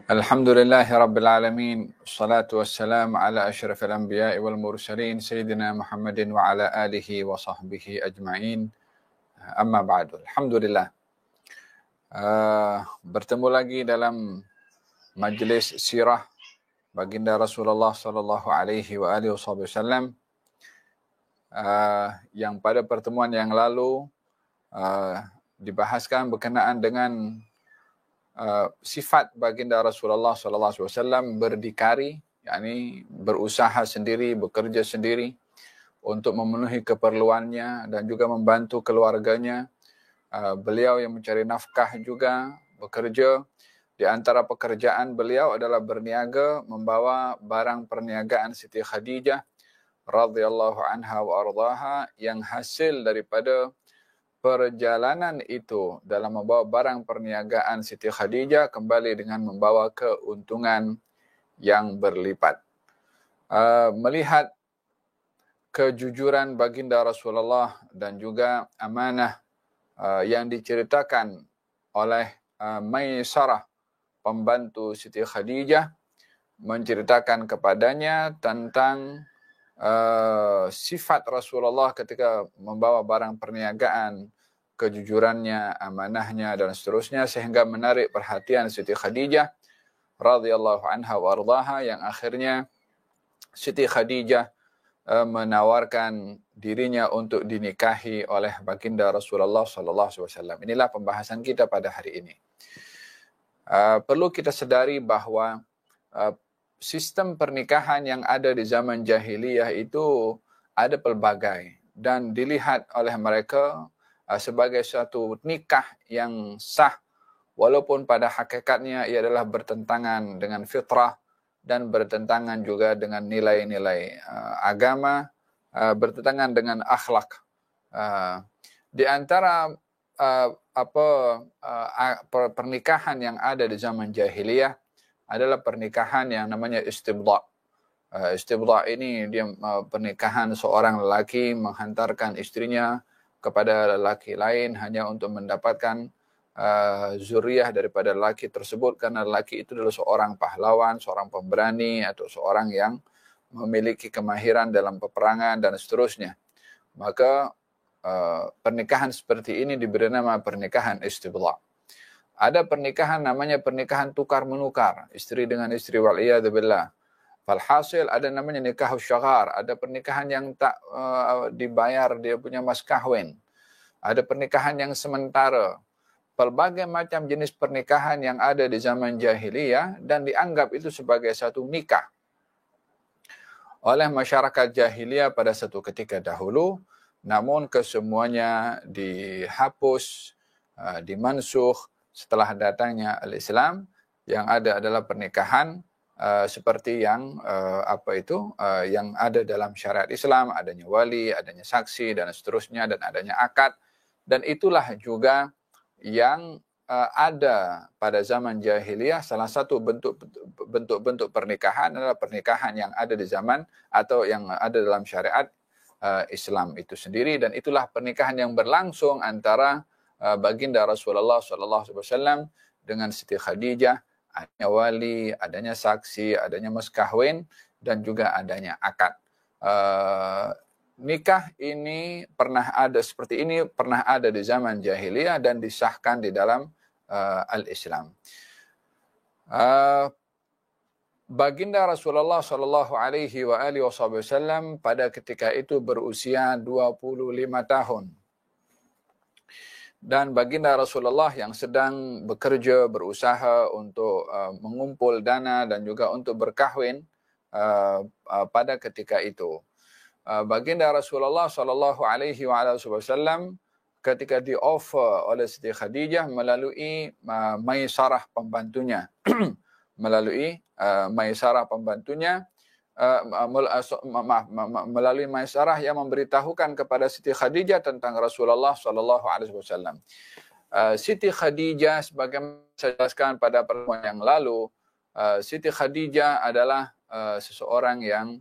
Alhamdulillahi Rabbil Alamin. Assalatu wassalamu ala asyrafil anbiya'i wal mursalin Sayyidina Muhammadin wa ala alihi wa sahbihi ajma'in. Amma ba'du. Alhamdulillah. Bertemu lagi dalam majlis sirah baginda Rasulullah sallallahu alaihi wa alihi wasallam. Yang pada pertemuan yang lalu dibahaskan berkenaan dengan sifat baginda Rasulullah sallallahu alaihi wasallam berdikari, yakni berusaha sendiri, bekerja sendiri untuk memenuhi keperluannya dan juga membantu keluarganya. Beliau yang mencari nafkah juga bekerja. Di antara pekerjaan beliau adalah berniaga, membawa barang perniagaan Siti Khadijah radhiyallahu anha wa ardhaha, yang hasil daripada perjalanan itu dalam membawa barang perniagaan Siti Khadijah kembali dengan membawa keuntungan yang berlipat. Melihat kejujuran baginda Rasulullah dan juga amanah yang diceritakan oleh Maisarah, pembantu Siti Khadijah, menceritakan kepadanya tentang sifat Rasulullah ketika membawa barang perniagaan, kejujurannya, amanahnya dan seterusnya, sehingga menarik perhatian Siti Khadijah radhiyallahu anha wa ardhaha, yang akhirnya Siti Khadijah menawarkan dirinya untuk dinikahi oleh baginda Rasulullah sallallahu alaihi wasallam. Inilah pembahasan kita pada hari ini. Perlu kita sadari bahwa sistem pernikahan yang ada di zaman jahiliyah itu ada pelbagai dan dilihat oleh mereka sebagai suatu nikah yang sah, walaupun pada hakikatnya ia adalah bertentangan dengan fitrah dan bertentangan juga dengan nilai-nilai agama, bertentangan dengan akhlak. Di antara pernikahan yang ada di zaman jahiliyah adalah pernikahan yang namanya istibda'. Istibda' ini dia pernikahan seorang lelaki menghantarkan istrinya kepada lelaki lain hanya untuk mendapatkan zuriyah daripada lelaki tersebut, karena lelaki itu adalah seorang pahlawan, seorang pemberani, atau seorang yang memiliki kemahiran dalam peperangan dan seterusnya. Maka pernikahan seperti ini diberi nama pernikahan istibda'. Ada pernikahan namanya pernikahan tukar-menukar, istri dengan istri, wal'iyadzubillah. Falhasil ada namanya nikah syaghar, ada pernikahan yang tak dibayar dia punya mas kahwin. Ada pernikahan yang sementara. Pelbagai macam jenis pernikahan yang ada di zaman jahiliyah dan dianggap itu sebagai satu nikah oleh masyarakat jahiliyah pada satu ketika dahulu. Namun kesemuanya dihapus, dimansuh setelah datangnya al-Islam. Yang ada adalah pernikahan seperti yang yang ada dalam syariat Islam, adanya wali, adanya saksi dan seterusnya, dan adanya akad. Dan itulah juga yang ada pada zaman jahiliyah. Salah satu bentuk pernikahan adalah pernikahan yang ada di zaman atau yang ada dalam syariat Islam itu sendiri, dan itulah pernikahan yang berlangsung antara baginda Rasulullah sallallahu alaihi wasallam dengan Siti Khadijah. Adanya wali, adanya saksi, adanya mas kahwin, dan juga adanya akad. Nikah ini pernah ada seperti ini, pernah ada di zaman jahiliyah dan disahkan di dalam al-Islam. Baginda Rasulullah sallallahu alaihi wa alihi wasallam pada ketika itu berusia 25 tahun. Dan baginda Rasulullah yang sedang bekerja, berusaha untuk mengumpul dana dan juga untuk berkahwin pada ketika itu. Baginda Rasulullah sallallahu alaihi wasallam ketika di-offer oleh Siti Khadijah melalui Maisarah pembantunya, melalui Maisarah yang memberitahukan kepada Siti Khadijah tentang Rasulullah sallallahu alaihi wasallam. Siti Khadijah, sebagaimana saya jelaskan pada pertemuan yang lalu, Siti Khadijah adalah seseorang yang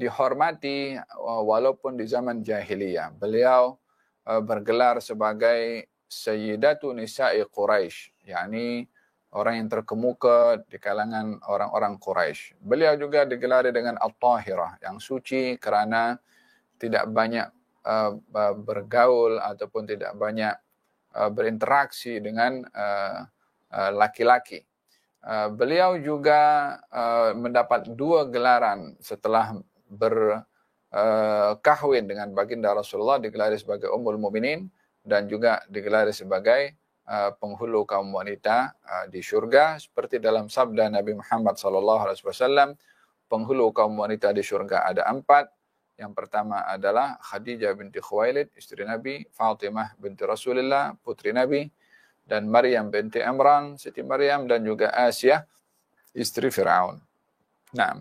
dihormati walaupun di zaman jahiliyah. Beliau bergelar sebagai Sayyidatu Nisa'i Quraisy, yakni orang yang terkemuka di kalangan orang-orang Quraisy. Beliau juga digelari dengan At-Tahirah, yang suci karena tidak banyak bergaul ataupun tidak banyak berinteraksi dengan laki-laki. Beliau juga mendapat 2 gelaran setelah berkahwin dengan baginda Rasulullah, digelari sebagai Ummul Mukminin dan juga digelari sebagai penghulu kaum wanita di syurga, seperti dalam sabda Nabi Muhammad SAW, penghulu kaum wanita di syurga ada 4. Yang pertama adalah Khadijah binti Khuwailid, istri Nabi, Fatimah binti Rasulullah, putri Nabi, dan Maryam binti Imran, Siti Maryam, dan juga Asyah, istri Fir'aun. Nah,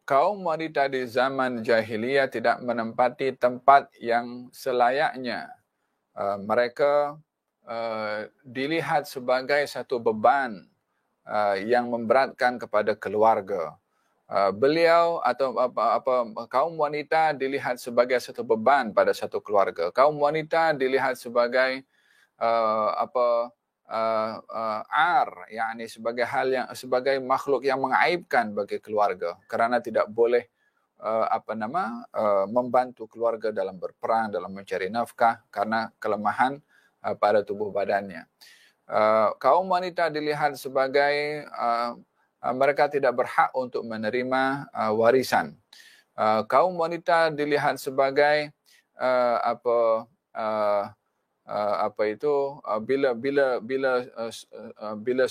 kaum wanita di zaman jahiliyah tidak menempati tempat yang selayaknya. Mereka dilihat sebagai satu beban yang memberatkan kepada keluarga. Beliau atau kaum wanita dilihat sebagai satu beban pada satu keluarga. Kaum wanita dilihat sebagai yakni sebagai makhluk yang mengaibkan bagi keluarga karena tidak boleh membantu keluarga dalam berperang, dalam mencari nafkah karena kelemahan pada tubuh badannya. Kaum wanita dilihat sebagai mereka tidak berhak untuk menerima warisan. Kaum wanita dilihat sebagai bila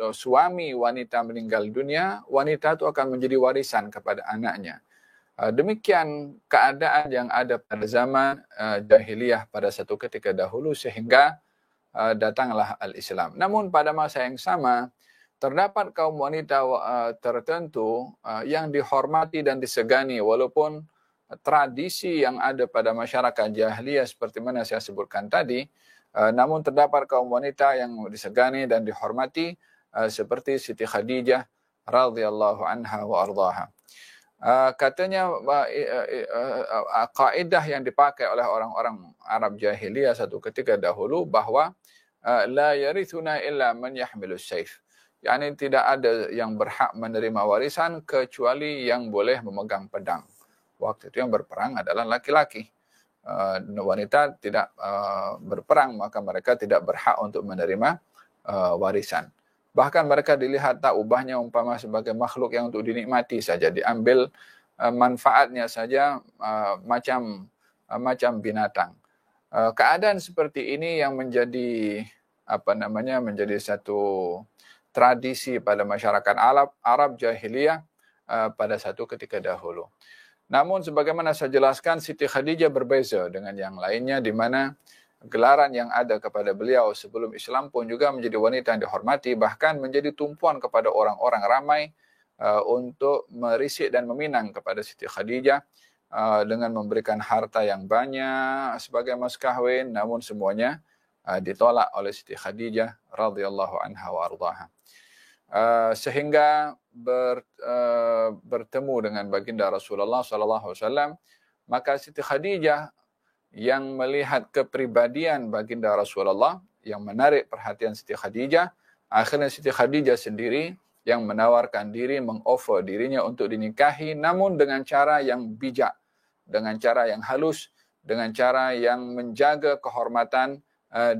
suami wanita meninggal dunia, wanita itu akan menjadi warisan kepada anaknya. Demikian keadaan yang ada pada zaman jahiliyah pada satu ketika dahulu sehingga datanglah al-Islam. Namun pada masa yang sama terdapat kaum wanita tertentu yang dihormati dan disegani walaupun tradisi yang ada pada masyarakat jahiliyah seperti mana saya sebutkan tadi, namun terdapat kaum wanita yang disegani dan dihormati seperti Siti Khadijah radhiyallahu anha wa ardhaha. Katanya kaidah yang dipakai oleh orang-orang Arab jahiliyah satu ketika dahulu bahwa la yarithuna illa man yahmilus saif. yakni tidak ada yang berhak menerima warisan kecuali yang boleh memegang pedang. Waktu itu yang berperang adalah laki-laki. Wanita tidak berperang, maka mereka tidak berhak untuk menerima warisan. Bahkan mereka dilihat tak ubahnya umpama sebagai makhluk yang untuk dinikmati saja, diambil manfaatnya saja macam binatang. Keadaan seperti ini yang menjadi menjadi satu tradisi pada masyarakat Arab jahiliyah pada satu ketika dahulu. Namun sebagaimana saya jelaskan, Siti Khadijah berbeza dengan yang lainnya, di mana gelaran yang ada kepada beliau sebelum Islam pun juga menjadi wanita yang dihormati, bahkan menjadi tumpuan kepada orang-orang ramai untuk merisik dan meminang kepada Siti Khadijah dengan memberikan harta yang banyak sebagai mas kawin, namun semuanya ditolak oleh Siti Khadijah radhiyallahu anha wa ardhaha. Sehingga bertemu dengan baginda Rasulullah SAW, maka Siti Khadijah yang melihat kepribadian baginda Rasulullah yang menarik perhatian Siti Khadijah, akhirnya Siti Khadijah sendiri yang menawarkan diri, mengoffer dirinya untuk dinikahi, namun dengan cara yang bijak, dengan cara yang halus, dengan cara yang menjaga kehormatan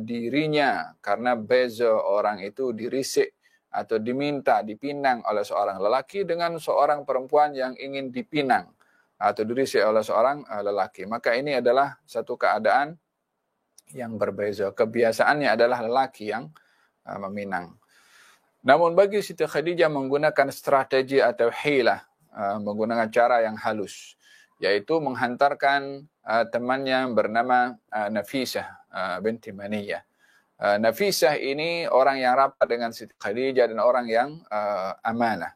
dirinya, karena beza orang itu dirisik atau diminta dipinang oleh seorang lelaki dengan seorang perempuan yang ingin dipinang atau dirisik oleh seorang lelaki. Maka ini adalah satu keadaan yang berbeza. Kebiasaannya adalah lelaki yang meminang. Namun bagi Siti Khadijah menggunakan strategi atau hilah, menggunakan cara yang halus, yaitu menghantarkan temannya bernama Nafisah binti Maniyah. Nafisah ini orang yang rapat dengan Siti Khadijah dan orang yang amanah.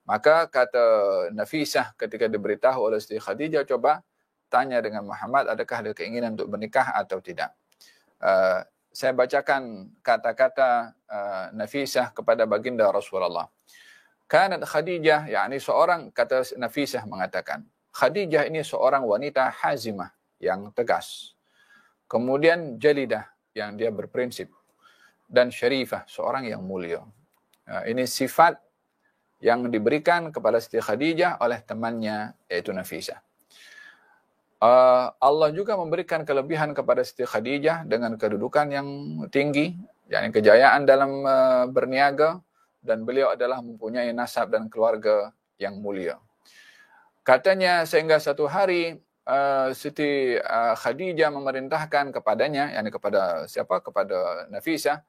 Maka kata Nafisah ketika diberitahu oleh Siti Khadijah, coba tanya dengan Muhammad, adakah ada keinginan untuk menikah atau tidak. Saya bacakan kata-kata Nafisah kepada baginda Rasulullah. Kanat Khadijah, yakni seorang, kata Nafisah mengatakan, Khadijah ini seorang wanita hazimah, yang tegas. Kemudian jalidah, yang dia berprinsip. dan syarifah, seorang yang mulia. Ini sifat yang diberikan kepada Siti Khadijah oleh temannya, yaitu Nafisah. Allah juga memberikan kelebihan kepada Siti Khadijah dengan kedudukan yang tinggi, yakni kejayaan dalam berniaga, dan beliau adalah mempunyai nasab dan keluarga yang mulia. Katanya sehingga satu hari Siti Khadijah memerintahkan kepadanya, yakni kepada siapa? Kepada Nafisah,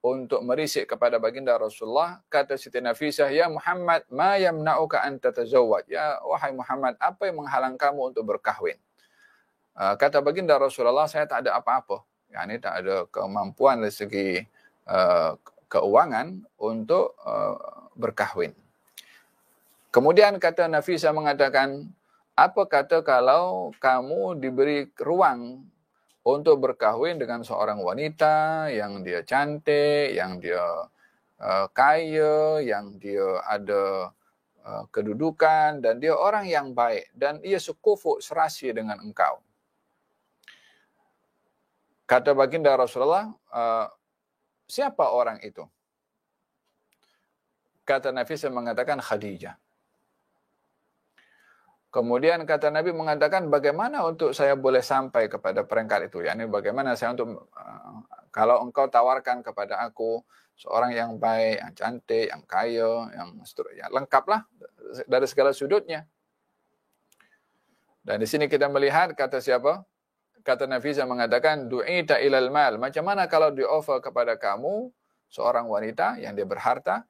untuk merisik kepada baginda Rasulullah. Kata Siti Nafisah, "Ya Muhammad, ma yamna'uka an tatazawwaj?" Ya wahai Muhammad, apa yang menghalang kamu untuk berkahwin? Kata baginda Rasulullah, saya tak ada apa-apa. Yani tak ada kemampuan dari segi keuangan untuk berkahwin. Kemudian kata Nafisah mengatakan, apa kata kalau kamu diberi ruang untuk berkahwin dengan seorang wanita yang dia cantik, yang dia kaya, yang dia ada kedudukan, dan dia orang yang baik, dan ia sekufuk serasi dengan engkau. Kata baginda Rasulullah, siapa orang itu? Kata Nafisah mengatakan Khadijah. Kemudian kata Nabi mengatakan, bagaimana untuk saya boleh sampai kepada peringkat itu? Yani bagaimana saya untuk, kalau engkau tawarkan kepada aku seorang yang baik, yang cantik, yang kaya, yang lengkaplah dari segala sudutnya. Dan di sini kita melihat kata siapa? Kata Nafisah mengatakan, du'ita ilal mal. Macam mana kalau di-offer kepada kamu seorang wanita yang dia berharta,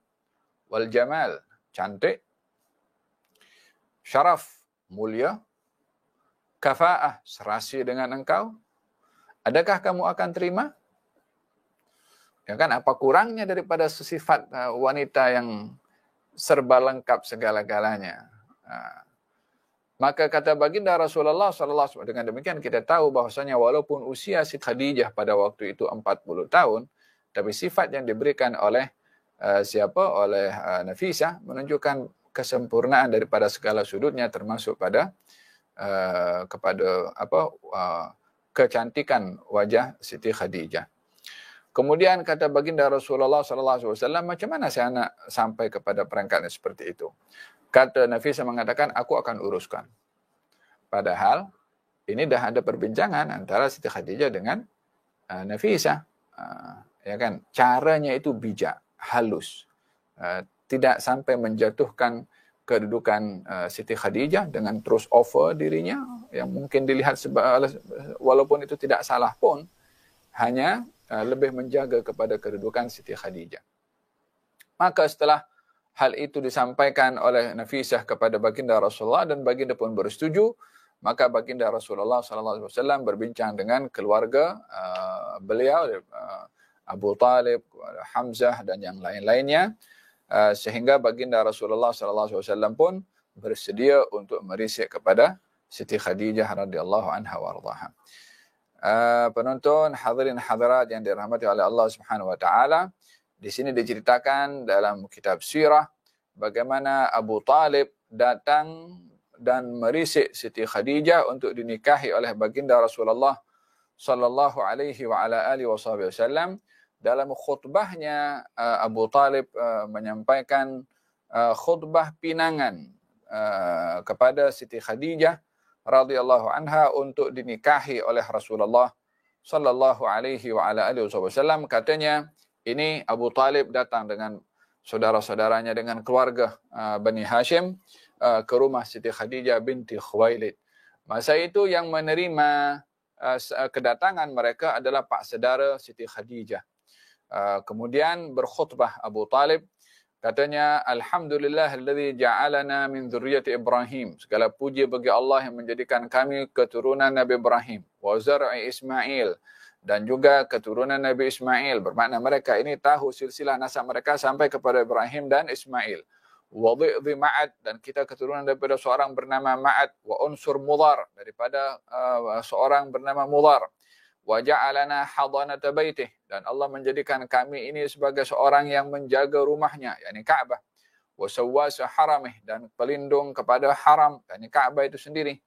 wal jamal, cantik, syaraf, mulia, kafa'ah, serasi dengan engkau, adakah kamu akan terima? Ya kan, apa kurangnya daripada sifat wanita yang serba lengkap segala-galanya? Maka kata baginda Rasulullah SAW, dengan demikian kita tahu bahwasanya walaupun usia Siti Khadijah pada waktu itu 40 tahun, tapi sifat yang diberikan oleh oleh Nafisah menunjukkan kesempurnaan daripada segala sudutnya, termasuk pada kecantikan wajah Siti Khadijah. Kemudian kata baginda Rasulullah SAW, macam mana saya nak sampai kepada peringkatnya seperti itu? Kata Nafisah mengatakan, aku akan uruskan. Padahal ini dah ada perbincangan antara Siti Khadijah dengan Nafisah. Ya kan? Caranya itu bijak, halus. Tidak sampai menjatuhkan kedudukan Siti Khadijah dengan terus offer dirinya, yang mungkin dilihat walaupun itu tidak salah pun, hanya lebih menjaga kepada kedudukan Siti Khadijah. Maka setelah hal itu disampaikan oleh Nafisah kepada baginda Rasulullah dan baginda pun bersetuju, maka baginda Rasulullah SAW berbincang dengan keluarga beliau, Abu Talib, Hamzah dan yang lain-lainnya, sehingga baginda Rasulullah SAW pun bersedia untuk merisik kepada Siti Khadijah radhiyallahu anha warḍaha. Penonton, hadirin hadirat yang dirahmati oleh Allah Subhanahu wa taala, di sini diceritakan dalam kitab sirah bagaimana Abu Talib datang dan merisik Siti Khadijah untuk dinikahi oleh baginda Rasulullah sallallahu alaihi wa ala alihi wasallam. Dalam khutbahnya Abu Talib menyampaikan khutbah pinangan kepada Siti Khadijah radhiyallahu anha untuk dinikahi oleh Rasulullah sallallahu alaihi wa ala alihi wasallam. Katanya, ini Abu Talib datang dengan saudara-saudaranya, dengan keluarga Bani Hashim ke rumah Siti Khadijah binti Khuwailid. Masa itu yang menerima kedatangan mereka adalah pak saudara Siti Khadijah. Kemudian berkhutbah Abu Talib, katanya, alhamdulillahilladzi ja'alana min dzurriyyati Ibrahim. Segala puji bagi Allah yang menjadikan kami keturunan Nabi Ibrahim, wa zar'i Ismail, dan juga keturunan Nabi Ismail. Bermakna mereka ini tahu silsilah nasab mereka sampai kepada Ibrahim dan Ismail. Wa dhi'dhi Ma'ad, dan kita keturunan daripada seorang bernama Ma'ad. Wa unsur Mudhar, daripada seorang bernama Mudhar. Wa ja'alana hadanata baitih, dan Allah menjadikan kami ini sebagai seorang yang menjaga rumahnya, yakni Ka'bah. Wa sawwasa haramih, dan pelindung kepada haram, yakni Ka'bah itu sendiri.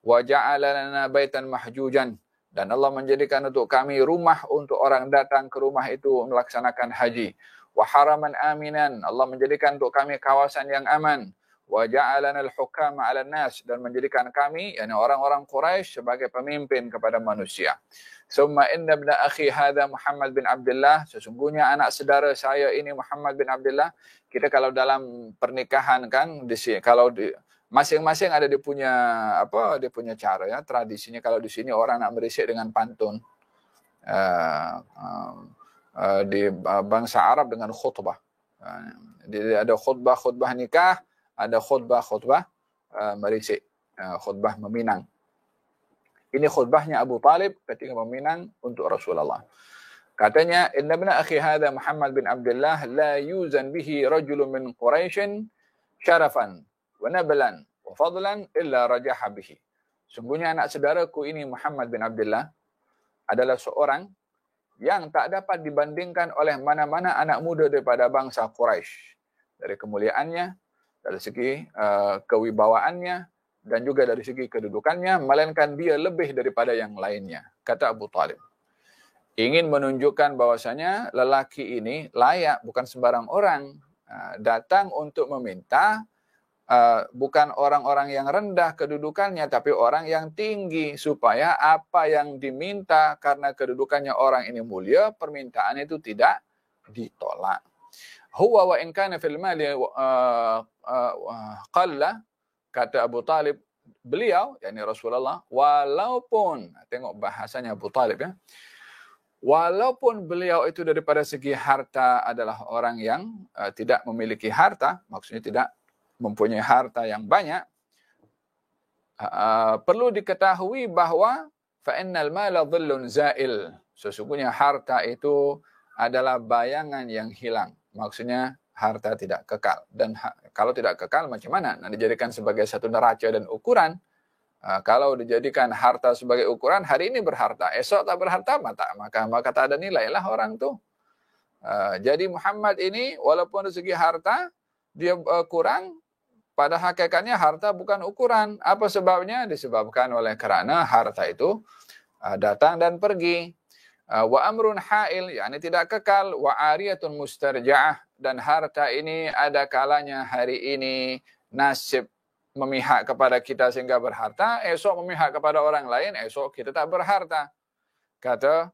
Wa ja'alana baitan mahjujan, Dan Allah menjadikan untuk kami rumah untuk orang datang ke rumah itu melaksanakan haji. Wa haraman aminan, Allah menjadikan untuk kami kawasan yang aman. Wa ja'alana al-hukama 'alan nas, dan menjadikan kami, yakni orang-orang Quraisy, sebagai pemimpin kepada manusia. Summa inna ibna akhi hadha Muhammad bin Abdullah, sesungguhnya anak saudara saya ini Muhammad bin Abdullah. Kita kalau dalam pernikahan kan, kalau masing-masing ada dia punya cara ya, tradisinya. Kalau di sini orang nak berisik dengan pantun, di bangsa Arab dengan khutbah. Ada khutbah nikah, ada khutbah merisik, khutbah meminang. Ini khutbahnya Abu Talib ketika meminang untuk Rasulullah. Katanya, inna ibna akhi hadha Muhammad bin Abdullah la yuzan bihi rajulun min Quraisyin syarafan wa nablan wa fadlan illa rajaha bihi. Sungguhnya anak saudaraku ini Muhammad bin Abdullah adalah seorang yang tak dapat dibandingkan oleh mana-mana anak muda daripada bangsa Quraisy. Dari kemuliaannya, dari segi kewibawaannya, dan juga dari segi kedudukannya, melainkan dia lebih daripada yang lainnya. Kata Abu Talib. Ingin menunjukkan bahwasanya lelaki ini layak, bukan sembarang orang. Datang untuk meminta, bukan orang-orang yang rendah kedudukannya, tapi orang yang tinggi, supaya apa yang diminta karena kedudukannya orang ini mulia, permintaan itu tidak ditolak. Huwa wa in kana fil mali qalla, kata Abu Talib, beliau, yakni Rasulullah, walaupun, tengok bahasanya Abu Talib ya, walaupun beliau itu daripada segi harta adalah orang yang tidak memiliki harta, maksudnya tidak mempunyai harta yang banyak, perlu diketahui bahwa fa'innal mala dhillun zail, sesungguhnya harta itu adalah bayangan yang hilang. Maksudnya harta tidak kekal. Dan kalau tidak kekal macam mana? Nah, dijadikan sebagai satu neraca dan ukuran. Kalau dijadikan harta sebagai ukuran, hari ini berharta, esok tak berharta, maka tak ada nilai lah orang tu. Jadi Muhammad ini walaupun dari segi harta dia kurang, pada hakikatnya harta bukan ukuran. Apa sebabnya? Disebabkan oleh kerana harta itu datang dan pergi. Wa amrun ha'il, yakni tidak kekal. Wa ariyatun mustarja'ah, dan harta ini ada kalanya hari ini nasib memihak kepada kita sehingga berharta, esok memihak kepada orang lain, esok kita tak berharta. Kata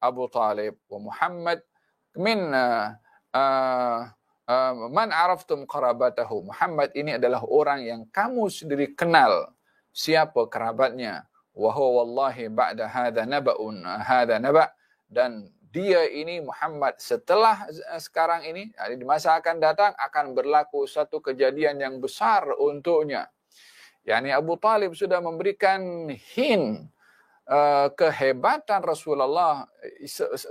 Abu Talib, wa Muhammad min man araftum qarabatahu. Muhammad ini adalah orang yang kamu sendiri kenal siapa kerabatnya. Wa huwa wallahi ba'da hadha naba'un hadha naba', dan dia ini Muhammad setelah sekarang ini, di masa akan datang akan berlaku satu kejadian yang besar untuknya. Yani Abu Talib sudah memberikan hint kehebatan Rasulullah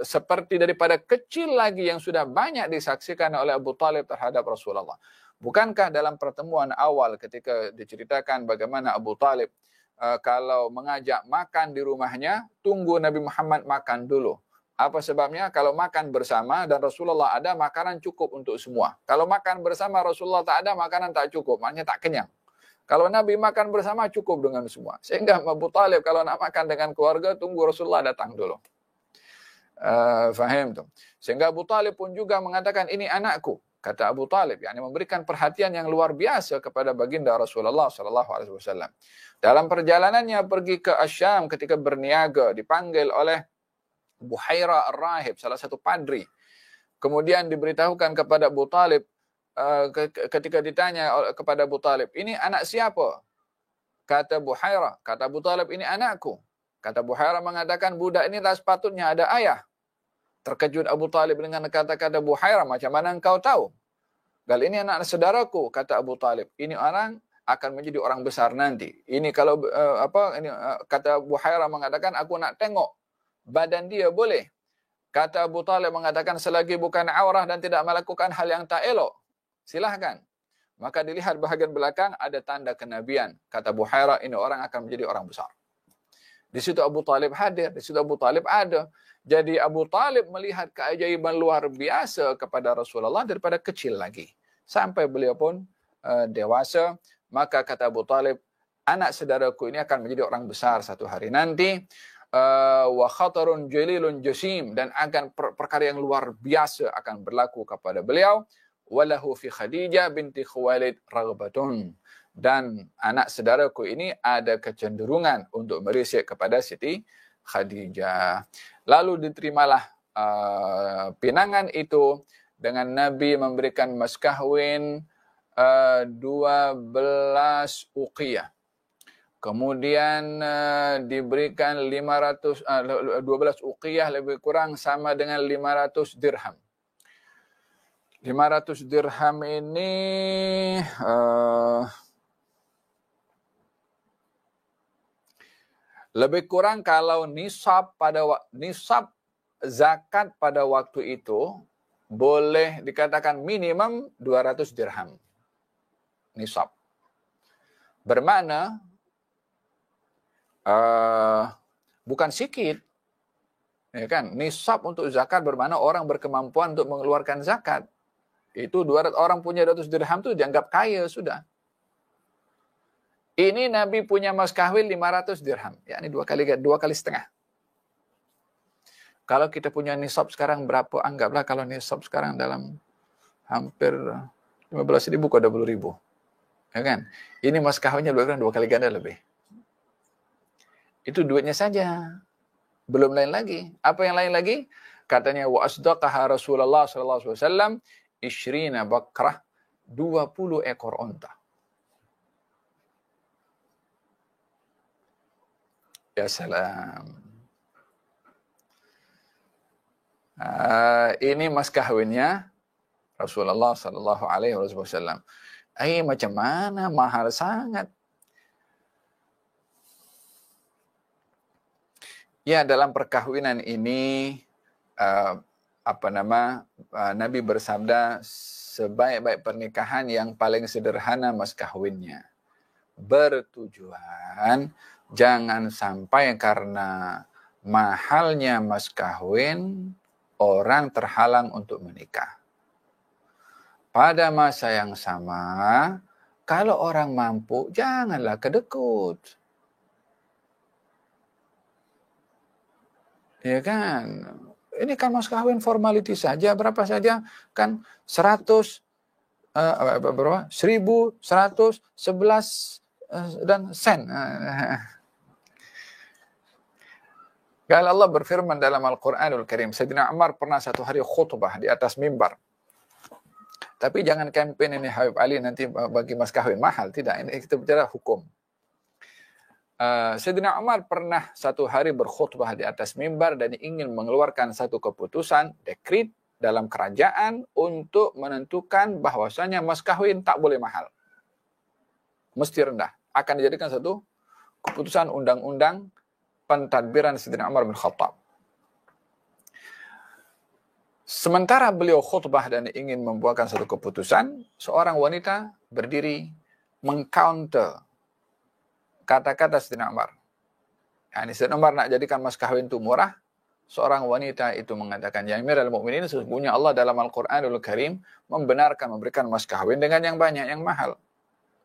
seperti daripada kecil lagi yang sudah banyak disaksikan oleh Abu Talib terhadap Rasulullah. Bukankah dalam pertemuan awal ketika diceritakan bagaimana Abu Talib kalau mengajak makan di rumahnya, tunggu Nabi Muhammad makan dulu. Apa sebabnya? Kalau makan bersama dan Rasulullah ada, makanan cukup untuk semua. Kalau makan bersama Rasulullah tak ada, makanan tak cukup, maknanya tak kenyang. Kalau Nabi makan bersama, cukup dengan semua. Sehingga Abu Talib kalau nak makan dengan keluarga, tunggu Rasulullah datang dulu. Faham tu? Sehingga Abu Talib pun juga mengatakan, ini anakku. Kata Abu Talib, yakni memberikan perhatian yang luar biasa kepada baginda Rasulullah SAW. Dalam perjalanannya pergi ke Asyam ketika berniaga, dipanggil oleh Buhaira Ar-Rahib, salah satu padri. Kemudian diberitahukan kepada Abu Talib, ketika ditanya kepada Abu Talib, ini anak siapa? Kata Buhaira, kata Abu Talib, ini anakku. Kata Buhaira mengatakan, budak ini tak sepatutnya ada ayah. Terkejut Abu Talib dengan kata-kata Buhaira, macam mana engkau tahu? Gal, ini anak saudaraku, kata Abu Talib. Ini orang akan menjadi orang besar nanti. Ini kalau kata Buhaira mengatakan, aku nak tengok badan dia, boleh? Kata Abu Talib mengatakan, selagi bukan aurah dan tidak melakukan hal yang tak elok, silahkan. Maka dilihat bahagian belakang ada tanda kenabian. Kata Buhaira, ini orang akan menjadi orang besar. Di situ Abu Talib hadir, di situ Abu Talib ada. Jadi Abu Talib melihat keajaiban luar biasa kepada Rasulullah daripada kecil lagi. Sampai beliau pun dewasa. Maka kata Abu Talib, anak saudaraku ini akan menjadi orang besar satu hari nanti. wa khatarun jalilun jasim, dan akan perkara yang luar biasa akan berlaku kepada beliau. Walahu fi Khadijah binti Khuwailid raghbatun, dan anak saudaraku ini ada kecenderungan untuk merisik kepada Siti Khadijah. Lalu diterimalah pinangan itu dengan Nabi memberikan mas kahwin 12 uqiyah. Kemudian diberikan 12 uqiyah, lebih kurang sama dengan 500 dirham. 500 dirham ini lebih kurang kalau nisab zakat pada waktu itu boleh dikatakan minimum 200 dirham. Nisab. Bermakna bukan sikit. Ya kan? Nisab untuk zakat bermakna orang berkemampuan untuk mengeluarkan zakat. Itu 200 orang punya 200 dirham itu dianggap kaya sudah. Ini Nabi punya mas kahwin 500 dirham. Yakni dua kali setengah. Kalau kita punya nisab sekarang berapa? Anggaplah kalau nisab sekarang dalam hampir 15.000 ke 20.000. Ya kan? Ini mas kahwinnya dua kali ganda lebih. Itu duitnya saja. Belum lain lagi. Apa yang lain lagi? Katanya wa asdaqaha Rasulullah sallallahu alaihi wasallam 20 bakrah, 20 ekor unta. Ya salam. Ini mas kahwinnya Rasulullah sallallahu alaihi wasallam. Macam mana? Mahal sangat. Ya, dalam perkahwinan ini Nabi bersabda sebaik-baik pernikahan yang paling sederhana mas kahwinnya. Bertujuan jangan sampai karena mahalnya mas kahwin orang terhalang untuk menikah. Pada masa yang sama, kalau orang mampu janganlah kedekut. Ya kan? Ini kan mas kawin formality saja, berapa saja kan 1111 dan sen. Kalau Allah berfirman dalam Al-Quranul Karim, Sayyidina Umar pernah satu hari khutbah di atas mimbar. Tapi jangan campaign ini Habib Ali nanti bagi mas kawin mahal, tidak. Ini kita bicara hukum. Sayyidina Umar pernah satu hari berkhutbah di atas mimbar dan ingin mengeluarkan satu keputusan, dekrit dalam kerajaan untuk menentukan bahwasanya mas kawin tak boleh mahal. Mesti rendah. Akan dijadikan satu keputusan undang-undang pentadbiran Sayyidina Umar bin Khattab. Sementara beliau khutbah dan ingin membuatkan satu keputusan, seorang wanita berdiri mengcounter kata-kata Sayyidina Umar. Sayyidina Umar nak jadikan mas kahwin itu murah. Seorang wanita itu mengatakan, ya Amirul Mukminin, sesungguhnya Allah dalam Al-Quranul Karim membenarkan memberikan mas kahwin dengan yang banyak, yang mahal.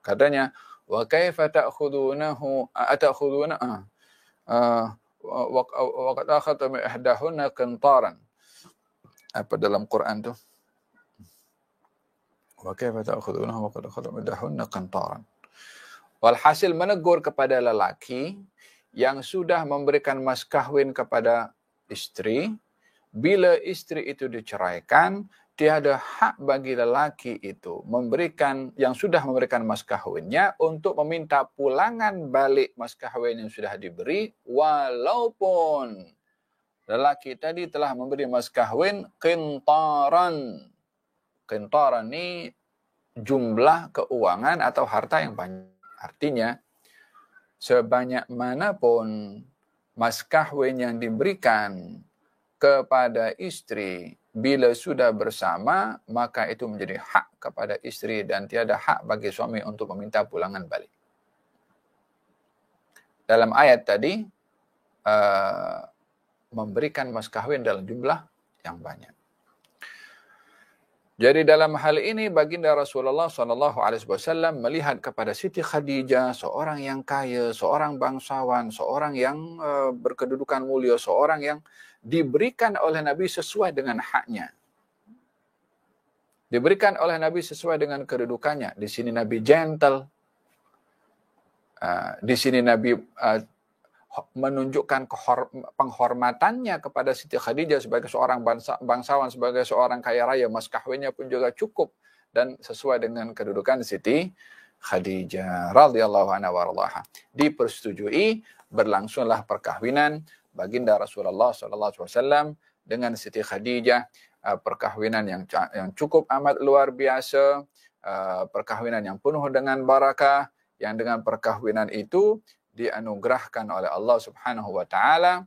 Katanya, wa kaifa ta'khudunahu wa qad akhadtum ihdahunna qintaran. Apa dalam Quran tuh? Wa kaifa ta'khudunahu wa qad akhadtum ihdahunna qintaran. Walhasil menegur kepada lelaki yang sudah memberikan mas kahwin kepada istri, bila istri itu diceraikan, tiada hak bagi lelaki itu memberikan, yang sudah memberikan mas kahwinnya, untuk meminta pulangan balik mas kahwin yang sudah diberi, walaupun lelaki tadi telah memberi mas kahwin qintaran. Qintaran ini jumlah keuangan atau harta yang banyak. Artinya, sebanyak manapun mas kahwin yang diberikan kepada istri, bila sudah bersama, maka itu menjadi hak kepada istri dan tiada hak bagi suami untuk meminta pulangan balik. Dalam ayat tadi, memberikan mas kahwin dalam jumlah yang banyak. Jadi dalam hal ini baginda Rasulullah SAW melihat kepada Siti Khadijah, seorang yang kaya, seorang bangsawan, seorang yang berkedudukan mulia, seorang yang diberikan oleh Nabi sesuai dengan haknya. Diberikan oleh Nabi sesuai dengan kedudukannya. Di sini Nabi gentle. Di sini Nabi menunjukkan penghormatannya kepada Siti Khadijah sebagai seorang bangsawan, sebagai seorang kaya raya. Mas kawinnya pun juga cukup dan sesuai dengan kedudukan Siti Khadijah radhiyallahu anha warḍaha. Dipersetujui berlangsunglah perkahwinan baginda Rasulullah SAW dengan Siti Khadijah, perkahwinan yang cukup amat luar biasa, perkahwinan yang penuh dengan barakah, yang dengan perkahwinan itu dianugerahkan oleh Allah Subhanahu wa taala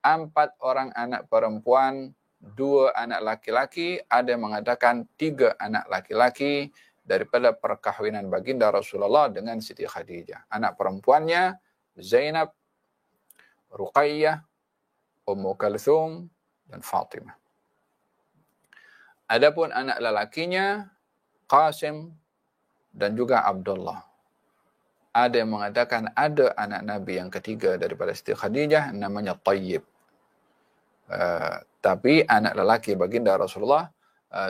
4 orang anak perempuan, 2 anak laki-laki, ada yang mengatakan 3 anak laki-laki daripada perkahwinan baginda Rasulullah dengan Siti Khadijah. Anak perempuannya Zainab, Ruqayyah, Ummu Kalthum dan Fatimah. Adapun anak lelakinya Qasim dan juga Abdullah. Ada yang mengatakan ada anak Nabi yang ketiga daripada Siti Khadijah namanya Tayyib. Tapi anak lelaki baginda Rasulullah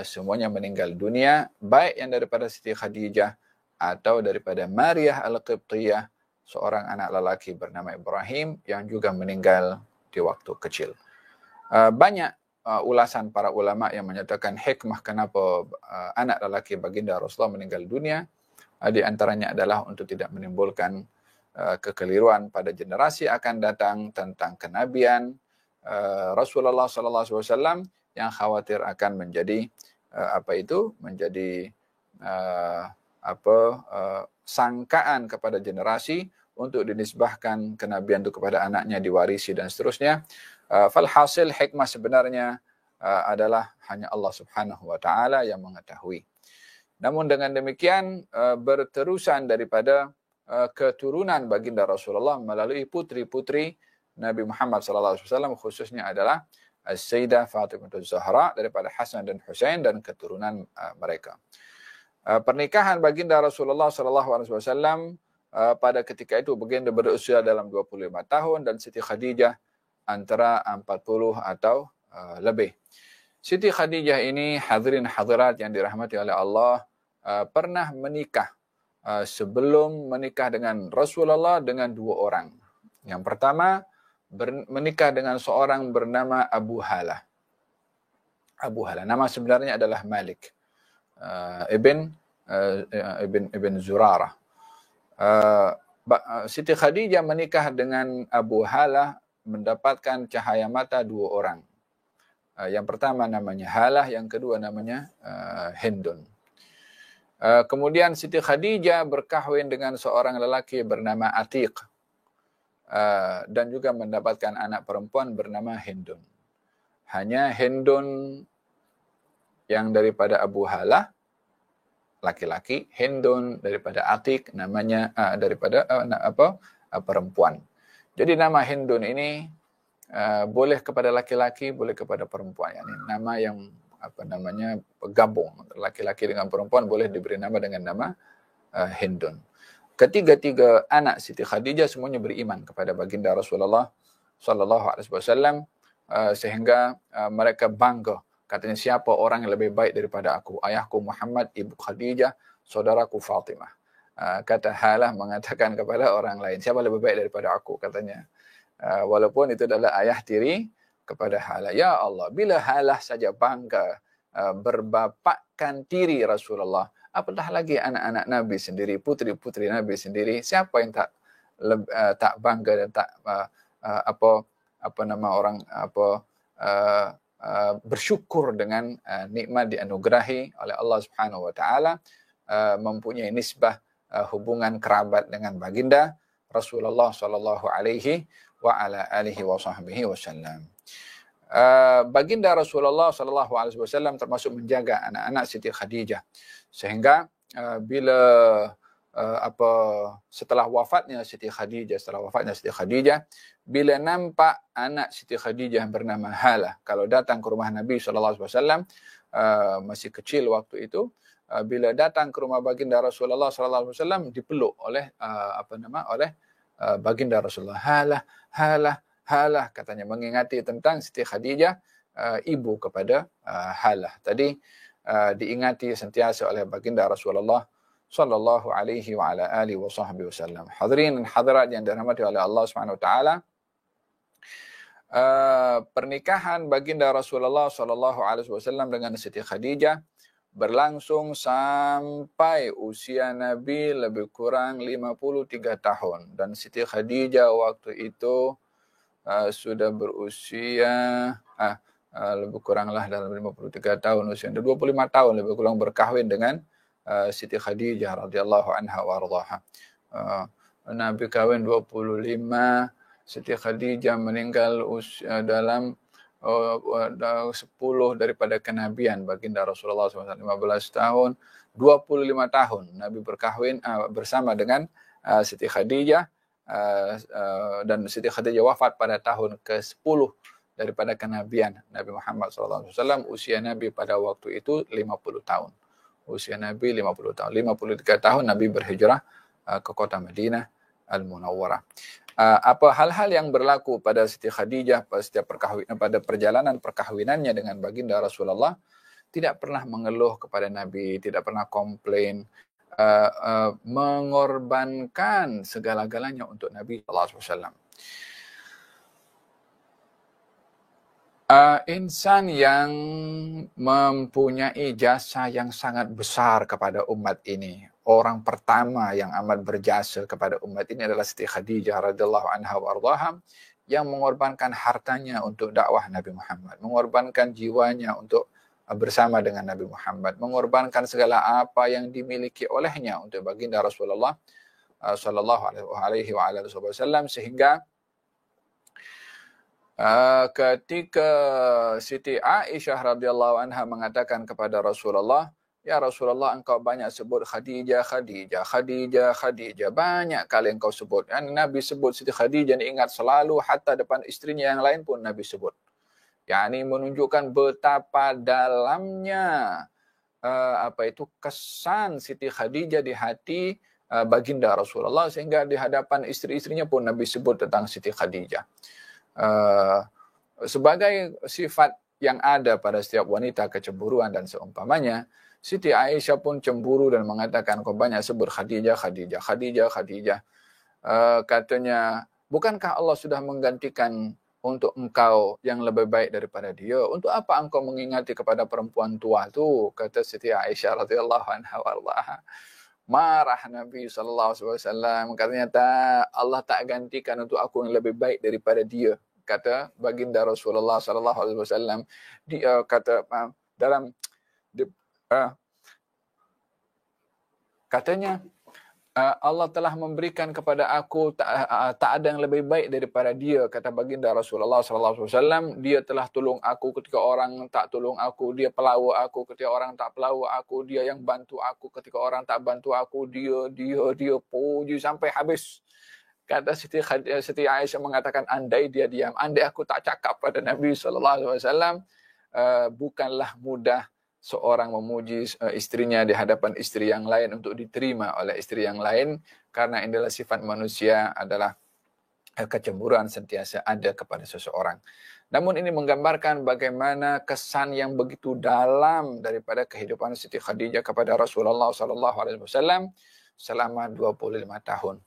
semuanya meninggal dunia, baik yang daripada Siti Khadijah atau daripada Maryah Al-Qibtiyah, seorang anak lelaki bernama Ibrahim yang juga meninggal di waktu kecil. Banyak ulasan para ulama yang menyatakan hikmah kenapa anak lelaki baginda Rasulullah meninggal dunia. Di antaranya adalah untuk tidak menimbulkan kekeliruan pada generasi akan datang tentang kenabian Rasulullah SAW yang khawatir akan menjadi sangkaan kepada generasi untuk dinisbahkan kenabian itu kepada anaknya, diwarisi dan seterusnya. Falhasil hikmah sebenarnya adalah hanya Allah Subhanahu wa taala yang mengetahui. Namun dengan demikian berterusan daripada keturunan baginda Rasulullah melalui putri-putri Nabi Muhammad SAW khususnya adalah Sayyidah Fatimah Zahra daripada Hasan dan Husain dan keturunan mereka. Pernikahan baginda Rasulullah SAW pada ketika itu baginda berusia dalam 25 tahun dan Siti Khadijah antara 40 atau lebih. Siti Khadijah ini hadirin hadirat yang dirahmati oleh Allah pernah menikah sebelum menikah dengan Rasulullah dengan 2 orang. Yang pertama menikah dengan seorang bernama Abu Halah. Abu Halah nama sebenarnya adalah Malik ibn Zurarah. Siti Khadijah menikah dengan Abu Halah mendapatkan cahaya mata 2 orang. Yang pertama namanya Halah, yang kedua namanya Hindun. Kemudian Siti Khadijah berkahwin dengan seorang lelaki bernama Atiq dan juga mendapatkan anak perempuan bernama Hindun. Hanya Hindun yang daripada Abu Halah laki-laki, Hindun daripada Atiq namanya perempuan. Jadi nama Hindun ini boleh kepada laki-laki, boleh kepada perempuan. Yani nama yang gabung laki-laki dengan perempuan boleh diberi nama dengan nama Hindun. Ketiga-tiga anak Siti Khadijah semuanya beriman kepada baginda Rasulullah SAW sehingga mereka bangga. Katanya siapa orang yang lebih baik daripada aku? Ayahku Muhammad, ibu Khadijah, saudaraku Fatimah. Kata Halah mengatakan kepada orang lain, siapa lebih baik daripada aku? Katanya. Walaupun itu adalah ayah tiri kepada Halah. Ya Allah, bila Halah saja bangga berbapakkan tiri Rasulullah, apatah lagi anak-anak Nabi sendiri, putri-putri Nabi sendiri, siapa yang tak bangga dan tak bersyukur dengan nikmat dianugerahi oleh Allah Subhanahu wa taala, mempunyai nisbah hubungan kerabat dengan baginda Rasulullah sallallahu alaihi wa ala alihi wa sahbihi wasallam. Baginda Rasulullah sallallahu alaihi wasallam termasuk menjaga anak-anak Siti Khadijah sehingga bila setelah wafatnya Siti Khadijah, bila nampak anak Siti Khadijah bernama Halah, kalau datang ke rumah Nabi SAW, masih kecil waktu itu, bila datang ke rumah baginda Rasulullah SAW, dipeluk oleh baginda Rasulullah. Halah, katanya mengingati tentang Siti Khadijah, ibu kepada Halah. Tadi diingati sentiasa oleh baginda Rasulullah sallallahu alaihi wa ala alihi wa sahbihi wasallam. Hadirin dan hadirat yang dirahmati oleh Allah Subhanahu wa taala, pernikahan baginda Rasulullah sallallahu alaihi wasallam dengan Siti Khadijah berlangsung sampai usia Nabi lebih kurang 53 tahun, dan Siti Khadijah waktu itu sudah berusia lebih kuranglah dalam 53 tahun usia 25 tahun lebih kurang berkahwin dengan Siti Khadijah radhiyallahu anha wa ardhaha. Nabi kahwin 25, Siti Khadijah meninggal dalam 10 daripada kenabian baginda Rasulullah SAW, 15 tahun, 25 tahun Nabi berkahwin bersama dengan Siti Khadijah, dan Siti Khadijah wafat pada tahun ke-10 daripada kenabian Nabi Muhammad SAW. Usia Nabi pada waktu itu 50 tahun. Usia Nabi 50 tahun. 53 tahun Nabi berhijrah ke kota Madinah Al-Munawwarah. Apa hal-hal yang berlaku pada Siti Khadijah pada perjalanan perkahwinannya dengan baginda Rasulullah? Tidak pernah mengeluh kepada Nabi, tidak pernah komplain, mengorbankan segala-galanya untuk Nabi SAW. Insan yang mempunyai jasa yang sangat besar kepada umat ini, orang pertama yang amat berjasa kepada umat ini adalah Siti Khadijah radhiyallahu anha wa ardhaha, yang mengorbankan hartanya untuk dakwah Nabi Muhammad, mengorbankan jiwanya untuk bersama dengan Nabi Muhammad, mengorbankan segala apa yang dimiliki olehnya untuk baginda Rasulullah sallallahu alaihi wasallam, sehingga ketika Siti Aisyah radhiyallahu anha mengatakan kepada Rasulullah, "Ya Rasulullah, engkau banyak sebut Khadijah, banyak kali engkau sebut." Dan Nabi sebut Siti Khadijah ingat selalu, hatta depan istrinya yang lain pun Nabi sebut. Yani menunjukkan betapa dalamnya kesan Siti Khadijah di hati baginda Rasulullah, sehingga di hadapan istri-istrinya pun Nabi sebut tentang Siti Khadijah. Sebagai sifat yang ada pada setiap wanita, kecemburuan dan seumpamanya, Siti Aisyah pun cemburu dan mengatakan, "Kau banyak sebut Khadijah. Katanya, "Bukankah Allah sudah menggantikan untuk engkau yang lebih baik daripada dia? Untuk apa engkau mengingati kepada perempuan tua tu?" Kata Siti Aisyah radhiyallahu anha warḍaha. Marah Nabi SAW, katanya, Allah tak gantikan untuk aku yang lebih baik daripada dia. Kata baginda Rasulullah SAW. Dia kata katanya, Allah telah memberikan kepada aku tak ada yang lebih baik daripada dia, kata baginda Rasulullah SAW. Dia telah tolong aku ketika orang tak tolong aku, dia pelawak aku ketika orang tak pelawak aku, dia yang bantu aku ketika orang tak bantu aku, dia puji sampai habis. Kata Siti Aisyah mengatakan, andai dia diam, andai aku tak cakap pada Nabi SAW, bukanlah mudah seorang memuji istrinya di hadapan istri yang lain untuk diterima oleh istri yang lain, karena inilah sifat manusia, adalah kecemburuan sentiasa ada kepada seseorang. Namun ini menggambarkan bagaimana kesan yang begitu dalam daripada kehidupan Siti Khadijah kepada Rasulullah SAW selama 25 tahun.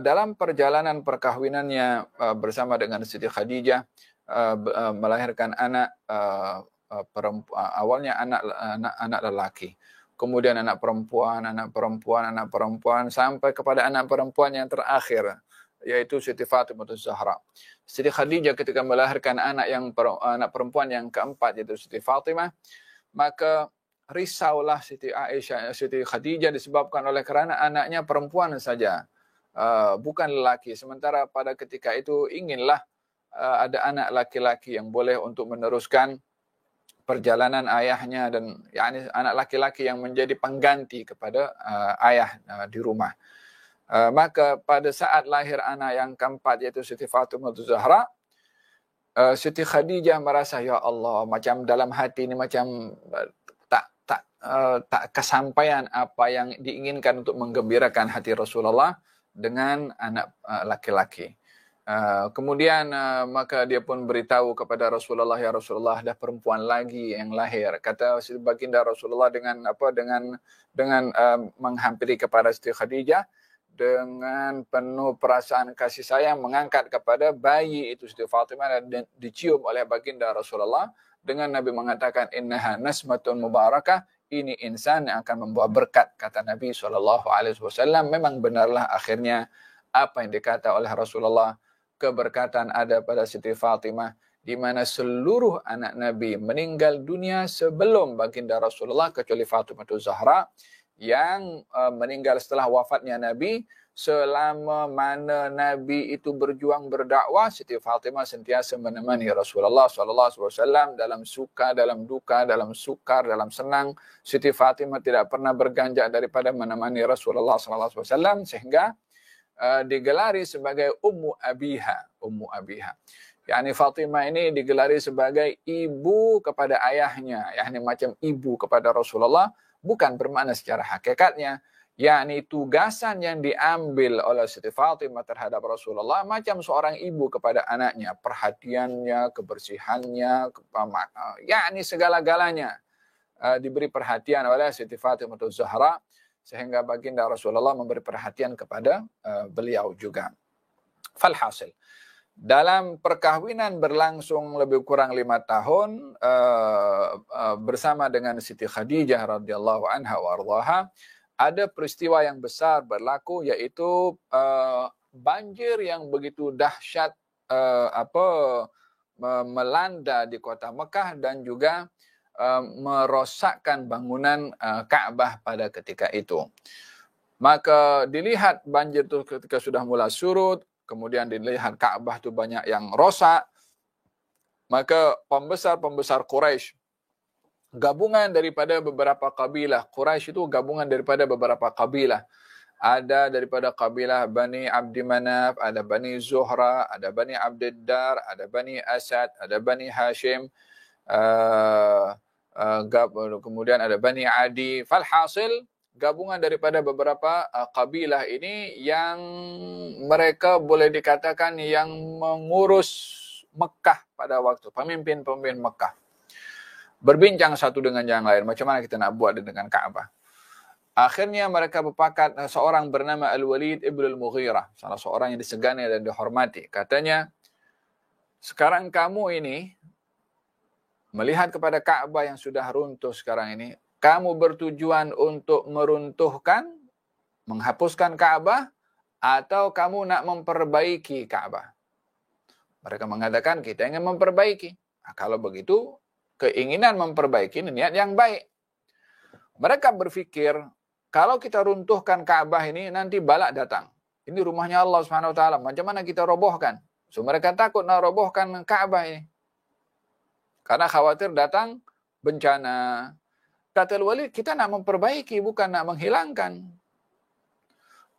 Dalam perjalanan perkahwinannya bersama dengan Siti Khadijah, melahirkan anak, awalnya anak lelaki, kemudian anak perempuan, sampai kepada anak perempuan yang terakhir, yaitu Siti Fatimah Az-Zahra. Siti Khadijah ketika melahirkan anak perempuan yang keempat, yaitu Siti Fatimah, maka risaulah Siti Khadijah disebabkan oleh kerana anaknya perempuan saja, bukan lelaki. Sementara pada ketika itu inginlah ada anak laki-laki yang boleh untuk meneruskan perjalanan ayahnya dan yakni anak laki-laki yang menjadi pengganti kepada ayah di rumah. Maka pada saat lahir anak yang keempat yaitu Siti Fatimah Zahra, Siti Khadijah merasa, ya Allah, macam dalam hati ini macam tak kesampaian apa yang diinginkan untuk menggembirakan hati Rasulullah dengan anak laki-laki. Kemudian maka dia pun beritahu kepada Rasulullah, ya Rasulullah, dah perempuan lagi yang lahir. Kata baginda Rasulullah dengan menghampiri kepada Siti Khadijah dengan penuh perasaan kasih sayang, mengangkat kepada bayi itu Siti Fatimah dan dicium oleh baginda Rasulullah dengan Nabi mengatakan, innaha nasmatun mubarakah, ini insan yang akan membawa berkat, kata Nabi SAW. Memang benarlah akhirnya apa yang dikata oleh Rasulullah, keberkatan ada pada Siti Fatimah, di mana seluruh anak Nabi meninggal dunia sebelum baginda Rasulullah kecuali Fatimah Zahra yang meninggal setelah wafatnya Nabi. Selama mana Nabi itu berjuang berdakwah, Siti Fatimah sentiasa menemani Rasulullah SAW dalam suka, dalam duka, dalam sukar, dalam senang. Siti Fatimah tidak pernah berganjak daripada menemani Rasulullah SAW sehingga digelari sebagai Ummu Abiha. Yani Fatimah ini digelari sebagai ibu kepada ayahnya, yakni macam ibu kepada Rasulullah, bukan bermakna secara hakikatnya, yakni tugasan yang diambil oleh Siti Fatimah terhadap Rasulullah macam seorang ibu kepada anaknya, perhatiannya, kebersihannya, yakni segala-galanya diberi perhatian oleh Siti Fatimah Zahra, sehingga baginda Rasulullah memberi perhatian kepada beliau juga. Falhasil, dalam perkahwinan berlangsung lebih kurang 5 tahun bersama dengan Siti Khadijah radhiyallahu anha wa ardhaha, ada peristiwa yang besar berlaku, yaitu banjir yang begitu dahsyat melanda di kota Mekah dan juga merosakkan bangunan Ka'bah pada ketika itu. Maka dilihat banjir itu ketika sudah mulai surut, kemudian dilihat Ka'bah itu banyak yang rosak, maka pembesar-pembesar Quraisy, gabungan daripada beberapa kabilah, Quraisy itu gabungan daripada beberapa kabilah. Ada daripada kabilah Bani Abdi Manaf, ada Bani Zuhra, ada Bani Abdiddar, ada Bani Asad, ada Bani Hashim, kemudian ada Bani Adi. Falhasil, gabungan daripada beberapa kabilah ini yang mereka boleh dikatakan yang mengurus Mekah pada waktu, pemimpin-pemimpin Mekah. Berbincang satu dengan yang lain, macam mana kita nak buat dengan Ka'bah. Akhirnya mereka berpakat, seorang bernama Al-Walid Ibn Al-Mughirah, salah seorang yang disegani dan dihormati. Katanya, sekarang kamu ini melihat kepada Ka'bah yang sudah runtuh sekarang ini, kamu bertujuan untuk meruntuhkan, menghapuskan Ka'bah, atau kamu nak memperbaiki Ka'bah? Mereka mengatakan, kita ingin memperbaiki. Nah, kalau begitu, keinginan memperbaiki ini niat yang baik. Mereka berpikir, kalau kita runtuhkan Ka'bah ini, nanti balak datang. Ini rumahnya Allah SWT, macam mana kita robohkan? So, mereka takut nak robohkan Ka'bah ini, karena khawatir datang bencana. Kata Al-Walid, kita nak memperbaiki, bukan nak menghilangkan.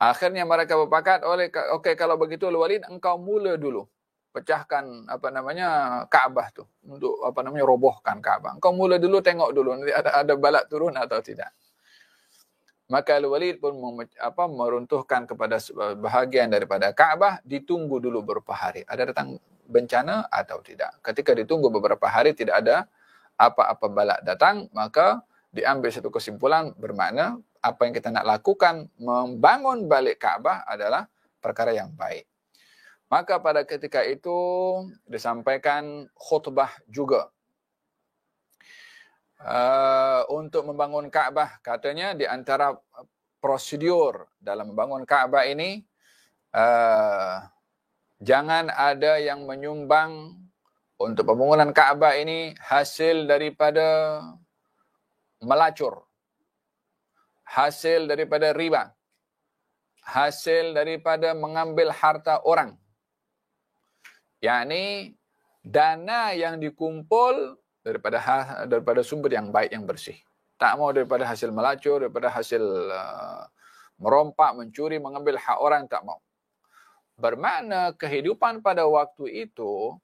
Akhirnya mereka berpakat, okey, kalau begitu Al-Walid, engkau mula dulu pecahkan Ka'bah tu, untuk robohkan Ka'bah. Engkau mula dulu, tengok dulu nanti ada balak turun atau tidak. Maka Al-Walid pun meruntuhkan kepada bahagian daripada Ka'bah, ditunggu dulu beberapa hari. Ada datang bencana atau tidak. Ketika ditunggu beberapa hari tidak ada apa-apa balak datang, maka diambil satu kesimpulan bermakna apa yang kita nak lakukan, membangun balik Ka'bah adalah perkara yang baik. Maka pada ketika itu disampaikan khutbah juga untuk membangun Ka'bah. Katanya di antara prosedur dalam membangun Ka'bah ini, jangan ada yang menyumbang untuk pembangunan Ka'bah ini hasil daripada melacur, hasil daripada riba, hasil daripada mengambil harta orang. Yakni dana yang dikumpul daripada sumber yang baik, yang bersih. Tak mau daripada hasil melacur, daripada hasil merompak, mencuri, mengambil hak orang, tak mau. Bermakna kehidupan pada waktu itu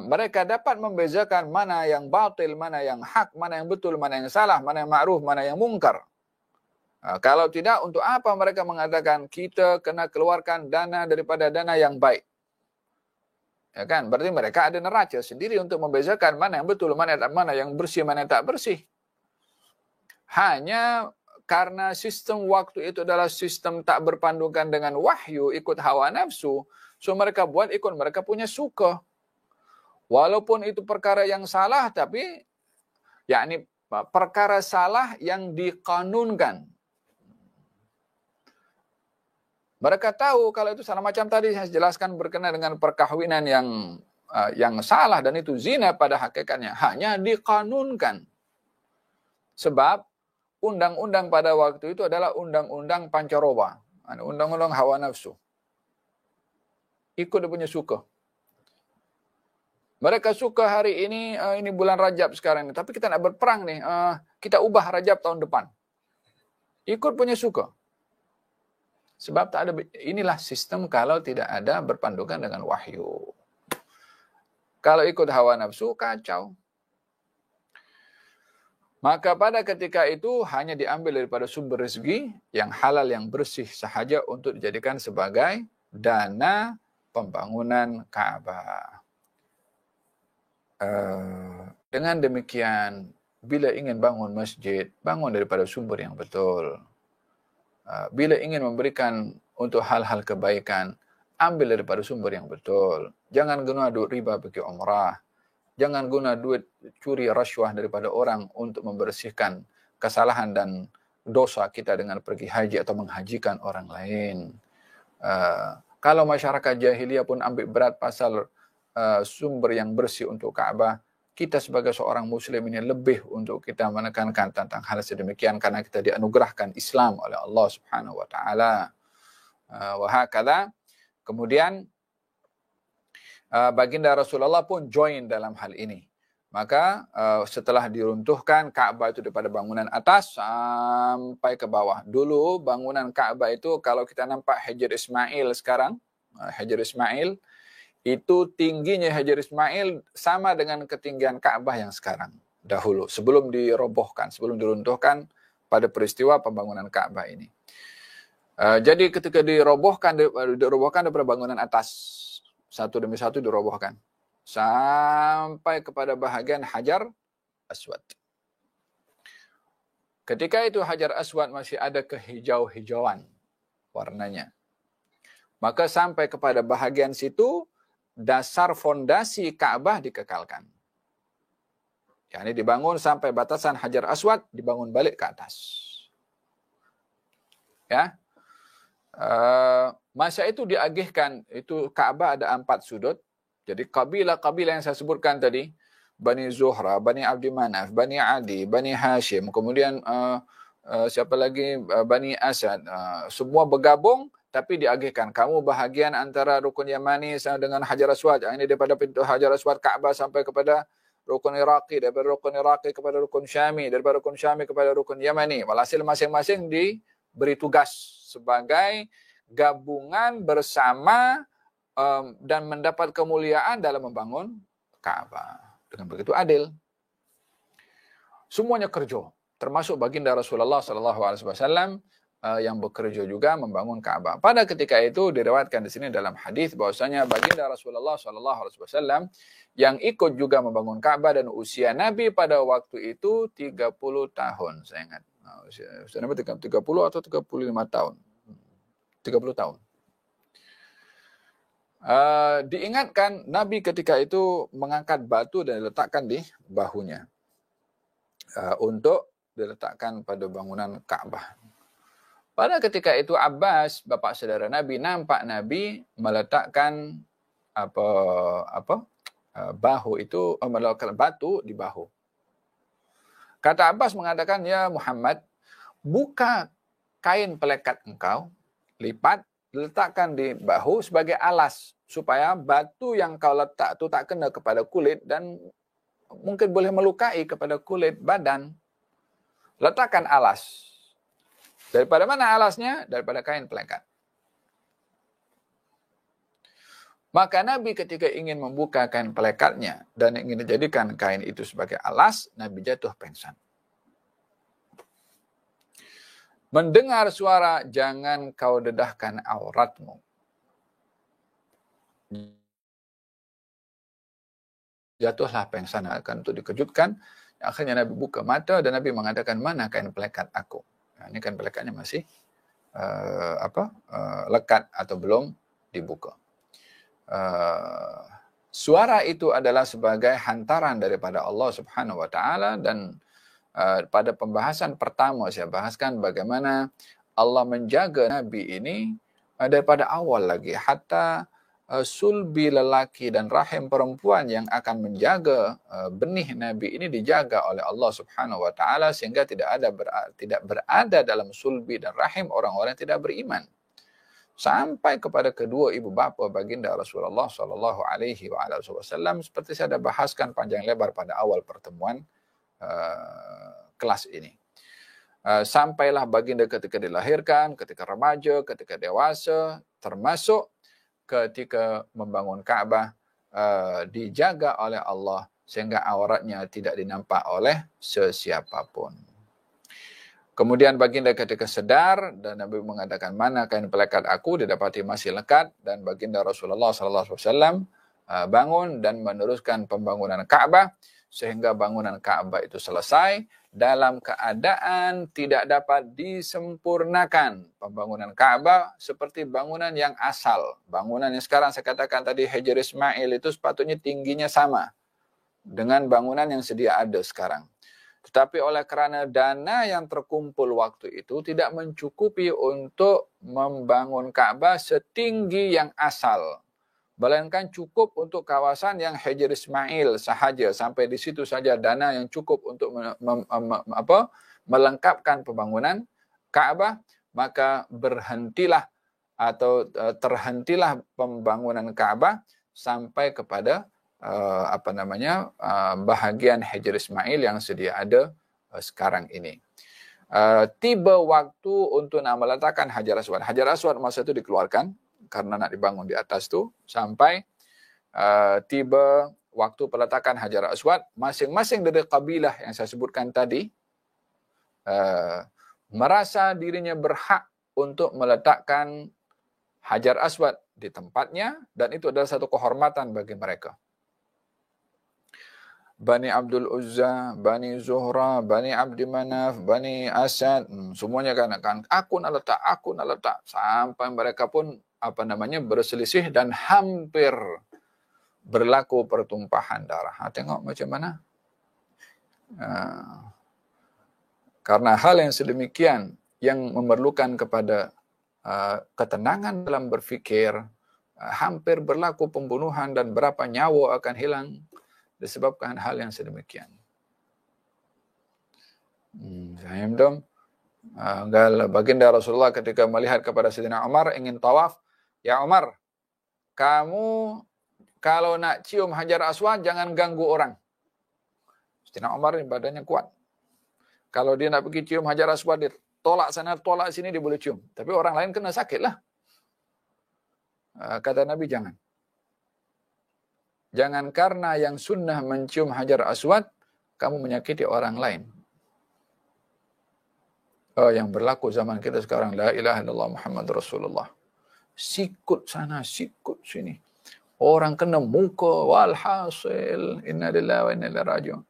mereka dapat membezakan mana yang batil, mana yang hak, mana yang betul, mana yang salah, mana yang ma'ruf, mana yang mungkar. Kalau tidak, untuk apa mereka mengatakan kita kena keluarkan dana daripada dana yang baik? Ya kan? Berarti mereka ada neraca sendiri untuk membezakan mana yang betul, mana yang bersih, mana yang tak bersih. Hanya karena sistem waktu itu adalah sistem tak berpandukan dengan wahyu, ikut hawa nafsu, so mereka buat ikut mereka punya suka. Walaupun itu perkara yang salah, tapi yakni perkara salah yang dikanunkan. Mereka tahu kalau itu salah, macam tadi saya jelaskan berkenaan dengan perkahwinan yang salah dan itu zina pada hakikatnya, hanya dikanunkan. Sebab undang-undang pada waktu itu adalah undang-undang pancaroba, undang-undang hawa nafsu. Ikut dia punya suka. Mereka suka hari ini bulan Rajab sekarang, tapi kita nak berperang nih, kita ubah Rajab tahun depan. Ikut punya suka. Sebab tak ada, inilah sistem kalau tidak ada berpandukan dengan wahyu. Kalau ikut hawa nafsu, kacau. Maka pada ketika itu hanya diambil daripada sumber rezeki yang halal, yang bersih sahaja untuk dijadikan sebagai dana pembangunan Ka'bah. Dengan demikian, bila ingin bangun masjid, bangun daripada sumber yang betul. Bila ingin memberikan untuk hal-hal kebaikan, ambil daripada sumber yang betul. Jangan guna duit riba pergi umrah. Jangan guna duit curi rasuah daripada orang untuk membersihkan kesalahan dan dosa kita dengan pergi haji atau menghajikan orang lain. Kalau masyarakat jahiliyah pun ambil berat pasal sumber yang bersih untuk Ka'bah, kita sebagai seorang muslim ini lebih untuk kita menekankan tentang hal sedemikian karena kita dianugerahkan Islam oleh Allah Subhanahu wa taala. Wa hakala. Kemudian baginda Rasulullah pun join dalam hal ini. Maka setelah diruntuhkan Ka'bah itu daripada bangunan atas sampai ke bawah. Dulu bangunan Ka'bah itu kalau kita nampak Hajar Ismail sekarang, Hajar Ismail itu tingginya Hajar Ismail sama dengan ketinggian Ka'bah yang sekarang dahulu, sebelum dirobohkan, sebelum diruntuhkan pada peristiwa pembangunan Ka'bah ini. Jadi ketika dirobohkan daripada bangunan atas, satu demi satu dirobohkan sampai kepada bahagian Hajar Aswad. Ketika itu Hajar Aswad masih ada kehijau-hijauan warnanya. Maka sampai kepada bahagian situ dasar fondasi Ka'bah dikekalkan. Yani dibangun sampai batasan Hajar Aswad, dibangun balik ke atas. Ya. Masa itu diagihkan, itu Ka'bah ada 4 sudut. Jadi kabilah-kabilah yang saya sebutkan tadi, Bani Zuhra, Bani Abdi Manaf, Bani Adi, Bani Hashim, kemudian siapa lagi, Bani Asad, semua bergabung. Tapi diagihkan, kamu bahagian antara rukun Yamani dengan Hajar Aswad. Ini daripada pintu Hajar Aswad Ka'bah sampai kepada rukun Iraqi, daripada rukun Iraqi kepada rukun Syami, daripada rukun Syami kepada rukun Yamani. Walhasil masing-masing diberi tugas sebagai gabungan bersama dan mendapat kemuliaan dalam membangun Ka'bah. Dengan begitu adil. Semuanya kerja, termasuk baginda Rasulullah SAW yang bekerja juga membangun Ka'bah. Pada ketika itu diriwayatkan di sini dalam hadis bahwasanya baginda Rasulullah SAW yang ikut juga membangun Ka'bah dan usia Nabi pada waktu itu 30 tahun, saya ingat. Usia Nabi 30 atau 35 tahun. 30 tahun. Diingatkan Nabi ketika itu mengangkat batu dan diletakkan di bahunya untuk diletakkan pada bangunan Ka'bah. Pada ketika itu Abbas, bapak saudara Nabi, nampak Nabi meletakkan bahu itu, meletakkan batu di bahu. Kata Abbas mengatakan, ya Muhammad, buka kain pelekat engkau, lipat, letakkan di bahu sebagai alas supaya batu yang kau letak itu tak kena kepada kulit dan mungkin boleh melukai kepada kulit badan. Letakkan alas. Daripada mana alasnya? Daripada kain pelekat. Maka Nabi ketika ingin membuka kain pelekatnya dan ingin dijadikan kain itu sebagai alas, Nabi jatuh pingsan. Mendengar suara, jangan kau dedahkan auratmu. Jatuhlah pingsan, akan untuk dikejutkan. Akhirnya Nabi buka mata dan Nabi mengatakan, mana kain pelekat aku? Nah, ini kain pelekatnya masih lekat atau belum dibuka. Suara itu adalah sebagai hantaran daripada Allah Subhanahu wa taala dan pada pembahasan pertama saya bahaskan bagaimana Allah menjaga Nabi ini daripada awal lagi hatta sulbi lelaki dan rahim perempuan yang akan menjaga benih Nabi ini dijaga oleh Allah Subhanahu wa taala sehingga tidak berada dalam sulbi dan rahim orang-orang yang tidak beriman. Sampai kepada kedua ibu bapa baginda Rasulullah sallallahu alaihi wasallam seperti saya dah bahaskan panjang lebar pada awal pertemuan kelas ini. Sampailah baginda ketika dilahirkan, ketika remaja, ketika dewasa, termasuk ketika membangun Ka'bah dijaga oleh Allah sehingga auratnya tidak dinampak oleh sesiapapun. Kemudian baginda ketika sedar dan Nabi mengatakan mana kain pelekat aku didapati masih lekat dan baginda Rasulullah SAW bangun dan meneruskan pembangunan Ka'bah sehingga bangunan Ka'bah itu selesai dalam keadaan tidak dapat disempurnakan. Pembangunan Ka'bah seperti bangunan yang asal. Bangunan yang sekarang saya katakan tadi Hajar Ismail itu sepatutnya tingginya sama dengan bangunan yang sedia ada sekarang. Tetapi oleh kerana dana yang terkumpul waktu itu tidak mencukupi untuk membangun Ka'bah setinggi yang asal. Melainkan cukup untuk kawasan yang Hajar Ismail sahaja. Sampai di situ saja dana yang cukup untuk melengkapkan pembangunan Ka'bah. Maka berhentilah atau terhentilah pembangunan Ka'bah sampai kepada bahagian Hajar Ismail yang sedia ada sekarang ini. Tiba waktu untuk nak meletakkan Hajar Aswad. Hajar Aswad masa itu dikeluarkan karena nak dibangun di atas tu sampai tiba waktu peletakan Hajar Aswad. Masing-masing dari kabilah yang saya sebutkan tadi merasa dirinya berhak untuk meletakkan Hajar Aswad di tempatnya dan itu adalah satu kehormatan bagi mereka. Bani Abdul Uzza, Bani Zuhra, Bani Abdi Manaf, Bani Asad, semuanya kan aku nak letak sampai mereka pun berselisih dan hampir berlaku pertumpahan darah. Tengok macam mana. Karena hal yang sedemikian yang memerlukan kepada ketenangan dalam berfikir, hampir berlaku pembunuhan dan berapa nyawa akan hilang disebabkan hal yang sedemikian. Faham dong? Baginda Rasulullah ketika melihat kepada Sayyidina Umar ingin tawaf, ya Umar, kamu kalau nak cium Hajar Aswad jangan ganggu orang. Sayyidina Umar ini badannya kuat. Kalau dia nak pergi cium Hajar Aswad, dia tolak sana, tolak sini, dia boleh cium. Tapi orang lain kena sakit lah. Kata Nabi, jangan. Jangan karena yang sunnah mencium Hajar Aswad, kamu menyakiti orang lain. Yang berlaku zaman kita sekarang, la ilaha illallah Muhammad Rasulullah. Sikut sana, sikut sini. Orang kena muka, walhasil, inna lillahi wa inna ilaihi raji'un.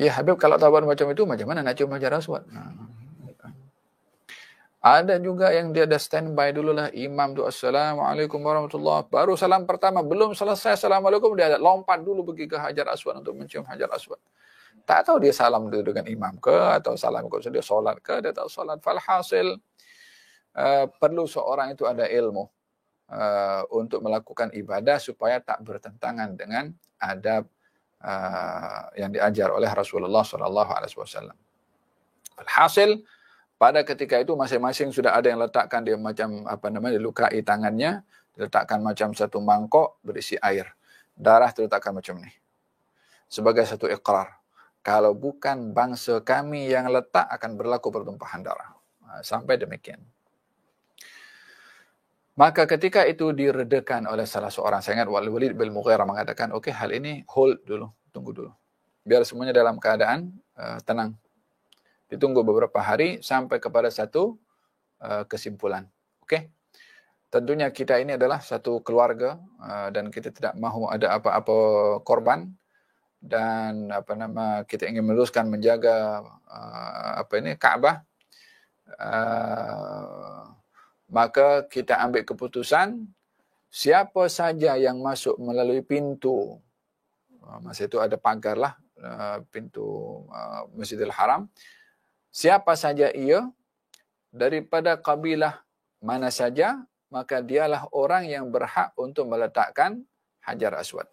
Ya Habib, kalau tahu macam itu, macam mana nak cium Hajar Aswad? Ada juga yang dia ada standby dulu lah. Imam tu, Assalamualaikum warahmatullahi. Baru salam pertama, belum selesai Assalamualaikum, dia lompat dulu pergi ke Hajar Aswad untuk mencium Hajar Aswad. Tak tahu dia salam dengan imam ke, atau salam ke, dia solat ke, dia tak solat. Falhasil, perlu seorang itu ada ilmu untuk melakukan ibadah supaya tak bertentangan dengan adab yang diajar oleh Rasulullah SAW. Falhasil, Pada ketika itu masing-masing sudah ada yang letakkan dia macam dilukai tangannya, diletakkan macam satu mangkok berisi air. Darah diletakkan macam ini. Sebagai satu iqrar. Kalau bukan bangsa kami yang letak, akan berlaku pertumpahan darah. Sampai demikian. Maka ketika itu diredakan oleh salah seorang, saya ingat Walid bin Mughirah mengatakan, okey, hal ini hold dulu, tunggu dulu. Biar semuanya dalam keadaan tenang. Ditunggu beberapa hari sampai kepada satu kesimpulan. Okey. Tentunya kita ini adalah satu keluarga dan kita tidak mahu ada apa-apa korban dan kita ingin meneruskan menjaga Kaabah. Maka kita ambil keputusan siapa saja yang masuk melalui pintu, masa itu ada pagar lah, pintu Masjidil Haram, siapa saja ia daripada kabilah mana saja, maka dialah orang yang berhak untuk meletakkan Hajar Aswad.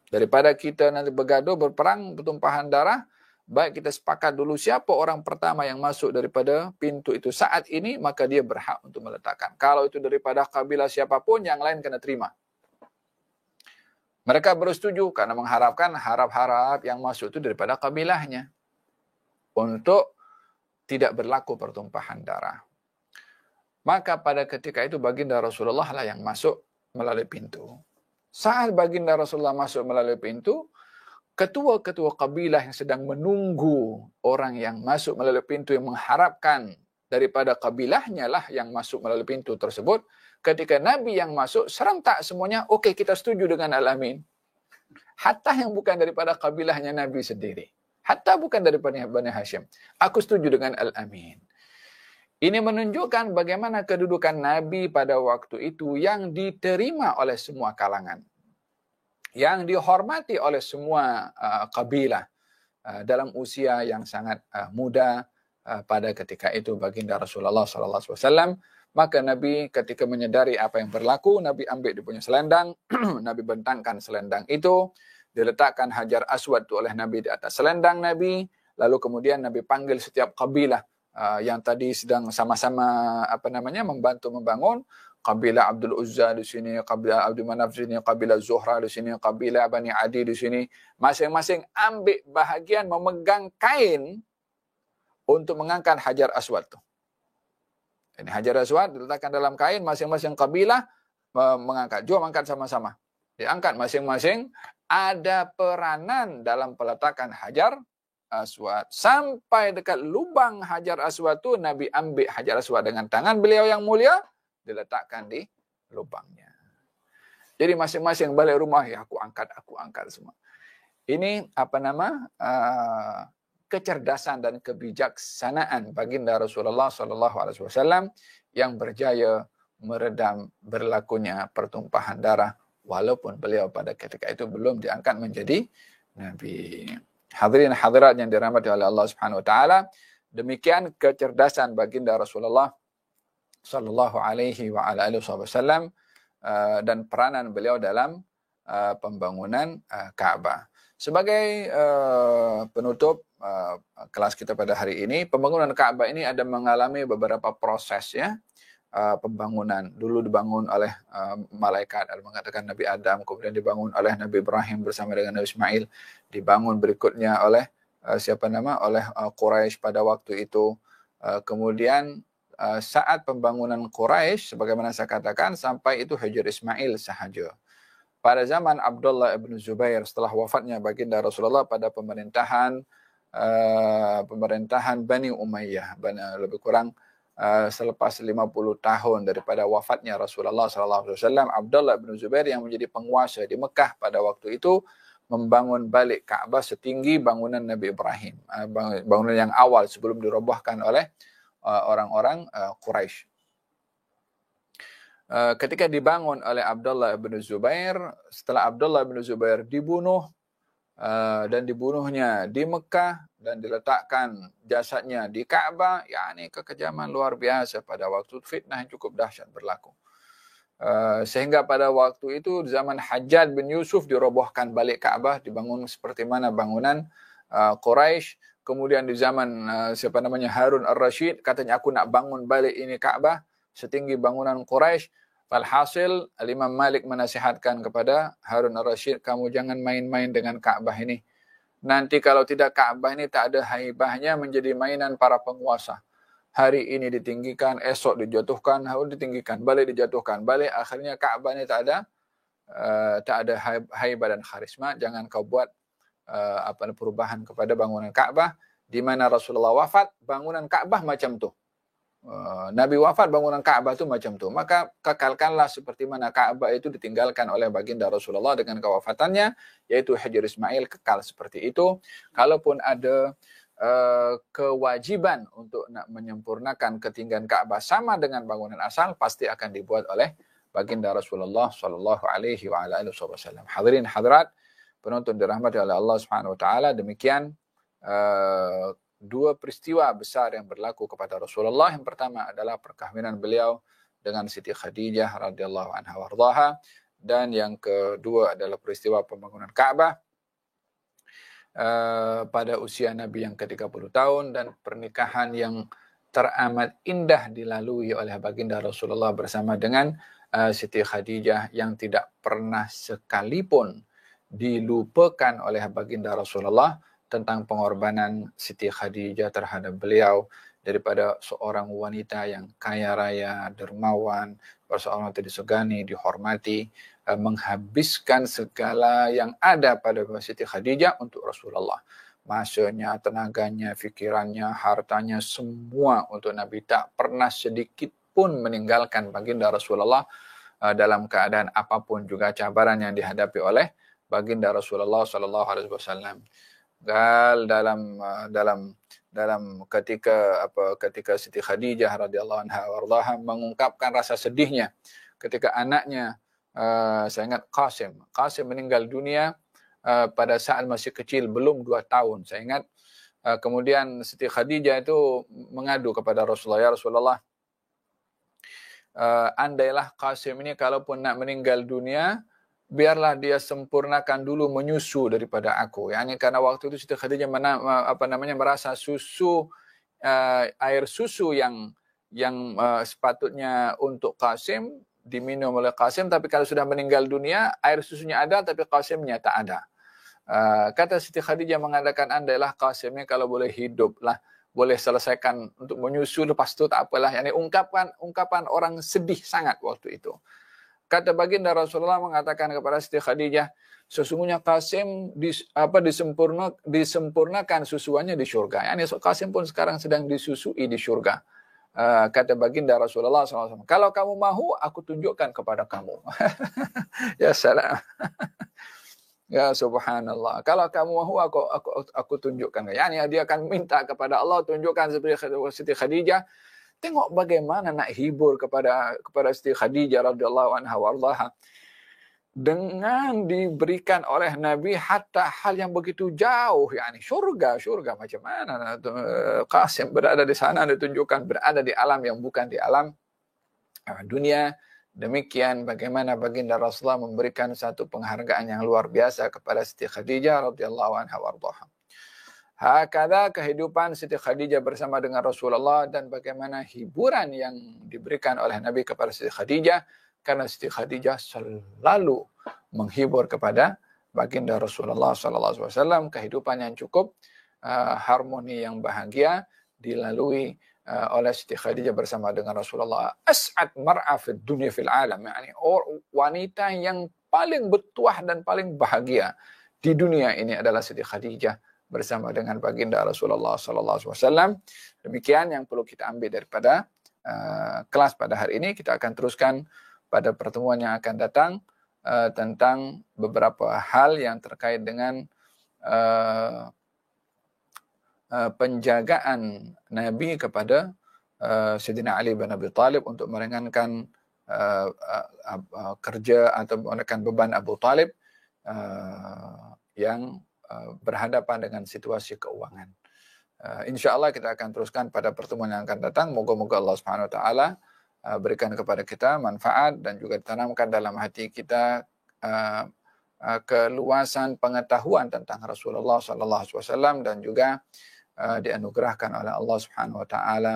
Daripada kita nanti bergaduh, berperang, bertumpahan darah, baik kita sepakat dulu siapa orang pertama yang masuk daripada pintu itu saat ini, maka dia berhak untuk meletakkan. Kalau itu daripada kabilah siapapun, yang lain kena terima. Mereka bersetuju karena mengharapkan harap-harap yang masuk itu daripada kabilahnya. Untuk tidak berlaku pertumpahan darah. Maka pada ketika itu baginda Rasulullah lah yang masuk melalui pintu. Saat baginda Rasulullah masuk melalui pintu, ketua-ketua kabilah yang sedang menunggu orang yang masuk melalui pintu yang mengharapkan daripada kabilahnya lah yang masuk melalui pintu tersebut. Ketika Nabi yang masuk, serentak semuanya, okey, kita setuju dengan Al-Amin. Hatta yang bukan daripada kabilahnya Nabi sendiri. Hatta bukan daripada Bani Hashim. Aku setuju dengan Al-Amin. Ini menunjukkan bagaimana kedudukan Nabi pada waktu itu yang diterima oleh semua kalangan. Yang dihormati oleh semua kabilah dalam usia yang sangat muda pada ketika itu baginda Rasulullah SAW. Maka Nabi ketika menyadari apa yang berlaku, Nabi ambil dia punya selendang, Nabi bentangkan selendang itu, diletakkan Hajar Aswad itu oleh Nabi di atas selendang Nabi, lalu kemudian Nabi panggil setiap kabilah yang tadi sedang sama-sama membantu membangun, kabilah Abdul Uzza di sini, kabilah Abdul Manaf di sini, kabilah Zuhra di sini, kabilah Bani Adi di sini, masing-masing ambil bahagian memegang kain untuk mengangkat Hajar Aswad itu. Ini Hajar Aswad diletakkan dalam kain, masing-masing kabilah mengangkat. Jom angkat sama-sama. Diangkat masing-masing, ada peranan dalam peletakan Hajar Aswad. Sampai dekat lubang Hajar Aswad itu, Nabi ambil Hajar Aswad dengan tangan beliau yang mulia, diletakkan di lubangnya. Jadi masing-masing balik rumah, ya aku angkat semua. Ini kecerdasan dan kebijaksanaan baginda Rasulullah SAW yang berjaya meredam berlakunya pertumpahan darah walaupun beliau pada ketika itu belum diangkat menjadi Nabi. Hadirin hadirat yang dirahmati oleh Allah Subhanahu wa taala, demikian kecerdasan baginda Rasulullah sallallahu alaihi wa ala alihi wasallam dan peranan beliau dalam pembangunan Ka'bah. Sebagai penutup kelas kita pada hari ini, pembangunan Ka'bah ini ada mengalami beberapa proses ya. Pembangunan dulu dibangun oleh malaikat, ada mengatakan Nabi Adam, kemudian dibangun oleh Nabi Ibrahim bersama dengan Nabi Ismail, dibangun berikutnya oleh oleh Quraisy pada waktu itu. Kemudian saat pembangunan Quraisy, sebagaimana saya katakan, sampai itu Hijr Ismail sahaja. Pada zaman Abdullah bin Zubair, setelah wafatnya baginda Rasulullah pada pemerintahan Bani Umayyah, lebih kurang selepas 50 tahun daripada wafatnya Rasulullah SAW, Abdullah bin Zubair yang menjadi penguasa di Mekah pada waktu itu membangun balik Ka'bah setinggi bangunan Nabi Ibrahim, bangunan yang awal sebelum dirobohkan oleh orang-orang Quraisy. Ketika dibangun oleh Abdullah bin Zubair, setelah Abdullah bin Zubair dibunuh dan dibunuhnya di Mekah dan diletakkan jasadnya di Ka'bah, yakni kekejaman luar biasa pada waktu fitnah yang cukup dahsyat berlaku. Sehingga pada waktu itu zaman Hajjaj bin Yusuf dirobohkan balik Ka'bah, dibangun seperti mana bangunan Quraisy. Kemudian di zaman Harun Ar-Rasyid, katanya aku nak bangun balik ini Ka'bah setinggi bangunan Quraisy. Walhasil Imam Malik menasihatkan kepada Harun Ar-Rasyid, kamu jangan main-main dengan Ka'bah ini. Nanti kalau tidak, Ka'bah ini tak ada haibahnya, menjadi mainan para penguasa. Hari ini ditinggikan, esok dijatuhkan, hari ditinggikan, balik dijatuhkan, balik. Akhirnya Ka'bah ini tak ada haibah dan karisma. Jangan kau buat perubahan kepada bangunan Ka'bah. Di mana Rasulullah wafat, bangunan Ka'bah macam tu. Nabi wafat, bangunan Ka'bah itu macam tu. Maka kekalkanlah seperti mana Ka'bah itu ditinggalkan oleh baginda Rasulullah dengan kewafatannya, yaitu Hijr Ismail, kekal seperti itu. Kalaupun ada kewajiban untuk nak menyempurnakan ketinggian Ka'bah sama dengan bangunan asal, pasti akan dibuat oleh baginda Rasulullah sallallahu alaihi wa alihi wasallam. Hadirin hadirat penonton dirahmati oleh Allah Subhanahu wa taala, demikian dua peristiwa besar yang berlaku kepada Rasulullah. Yang pertama adalah perkahwinan beliau dengan Siti Khadijah radhiyallahu anha wardaha, dan yang kedua adalah peristiwa pembangunan Ka'bah pada usia Nabi yang ke-30 tahun, dan pernikahan yang teramat indah dilalui oleh baginda Rasulullah bersama dengan Siti Khadijah, yang tidak pernah sekalipun dilupakan oleh baginda Rasulullah tentang pengorbanan Siti Khadijah terhadap beliau, daripada seorang wanita yang kaya raya, dermawan, seorang wanita disegani, dihormati, menghabiskan segala yang ada pada Siti Khadijah untuk Rasulullah. Masanya, tenaganya, fikirannya, hartanya, semua untuk Nabi. Tak pernah sedikit pun meninggalkan baginda Rasulullah dalam keadaan apapun juga cabaran yang dihadapi oleh baginda Rasulullah sallallahu alaihi wasallam. Dalam ketika Siti Khadijah radhiyallahu anha wardaha mengungkapkan rasa sedihnya ketika anaknya, saya ingat Qasim meninggal dunia pada saat masih kecil, belum 2 tahun. Saya ingat kemudian Siti Khadijah itu mengadu kepada Rasulullah, ya Rasulullah, andailah Qasim ini kalaupun nak meninggal dunia, biarlah dia sempurnakan dulu menyusu daripada aku. Yani karena waktu itu Siti Khadijah merasa susu, air susu yang sepatutnya untuk Qasim diminum oleh Qasim, tapi kalau sudah meninggal dunia, air susunya ada tapi Qasimnya tak ada. Kata Siti Khadijah mengatakan, andailah Qasim ini kalau boleh hidup lah, boleh selesaikan untuk menyusu, lepas itu tak apalah. Yani ungkapan orang sedih sangat waktu itu. Kata baginda Rasulullah mengatakan kepada Siti Khadijah, sesungguhnya Qasim disempurnakan susuannya di syurga. Yani Qasim pun sekarang sedang disusui di syurga. Kata baginda Rasulullah SAW, kalau kamu mahu, aku tunjukkan kepada kamu. Ya salam. Ya subhanallah. Kalau kamu mahu, aku tunjukkan. Yani dia akan minta kepada Allah, tunjukkan seperti Siti Khadijah. Tengok bagaimana nak hibur kepada Siti Khadijah radhiyallahu anha wardaha, dengan diberikan oleh Nabi hatta hal yang begitu jauh, yakni syurga macam mana Qasim berada di sana, ditunjukkan berada di alam yang bukan di alam dunia. Demikian bagaimana baginda Rasulullah memberikan satu penghargaan yang luar biasa kepada Siti Khadijah radhiyallahu anha wardaha. Hakada kehidupan Siti Khadijah bersama dengan Rasulullah, dan bagaimana hiburan yang diberikan oleh Nabi kepada Siti Khadijah, karena Siti Khadijah selalu menghibur kepada baginda Rasulullah sallallahu alaihi wasallam. Kehidupan yang cukup harmoni yang bahagia dilalui oleh Siti Khadijah bersama dengan Rasulullah. As'ad mar'a fid dunya fil alam, yani wanita yang paling bertuah dan paling bahagia di dunia ini adalah Siti Khadijah bersama dengan baginda Rasulullah sallallahu alaihi wasallam. Demikian yang perlu kita ambil daripada kelas pada hari ini. Kita akan teruskan pada pertemuan yang akan datang tentang beberapa hal yang terkait dengan penjagaan Nabi kepada Sayyidina Ali bin Abi Thalib untuk meringankan kerja atau meringankan beban Abu Talib yang berhadapan dengan situasi keuangan. InsyaAllah kita akan teruskan pada pertemuan yang akan datang. Moga-moga Allah Subhanahu Wa Taala berikan kepada kita manfaat dan juga ditanamkan dalam hati kita keluasan pengetahuan tentang Rasulullah Sallallahu Alaihi Wasallam, dan juga dianugerahkan oleh Allah Subhanahu wa taala,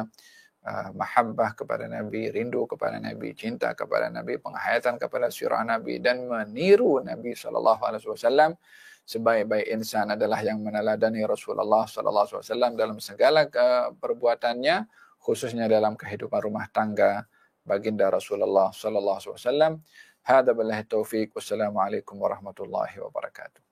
mahabbah kepada Nabi, rindu kepada Nabi, cinta kepada Nabi, penghayatan kepada sirah Nabi, dan meniru Nabi SAW. Sebaik-baik insan adalah yang meneladani Rasulullah SAW dalam segala perbuatannya, khususnya dalam kehidupan rumah tangga baginda Rasulullah SAW. Hada billahi taufiq. Wassalamualaikum warahmatullahi wabarakatuh.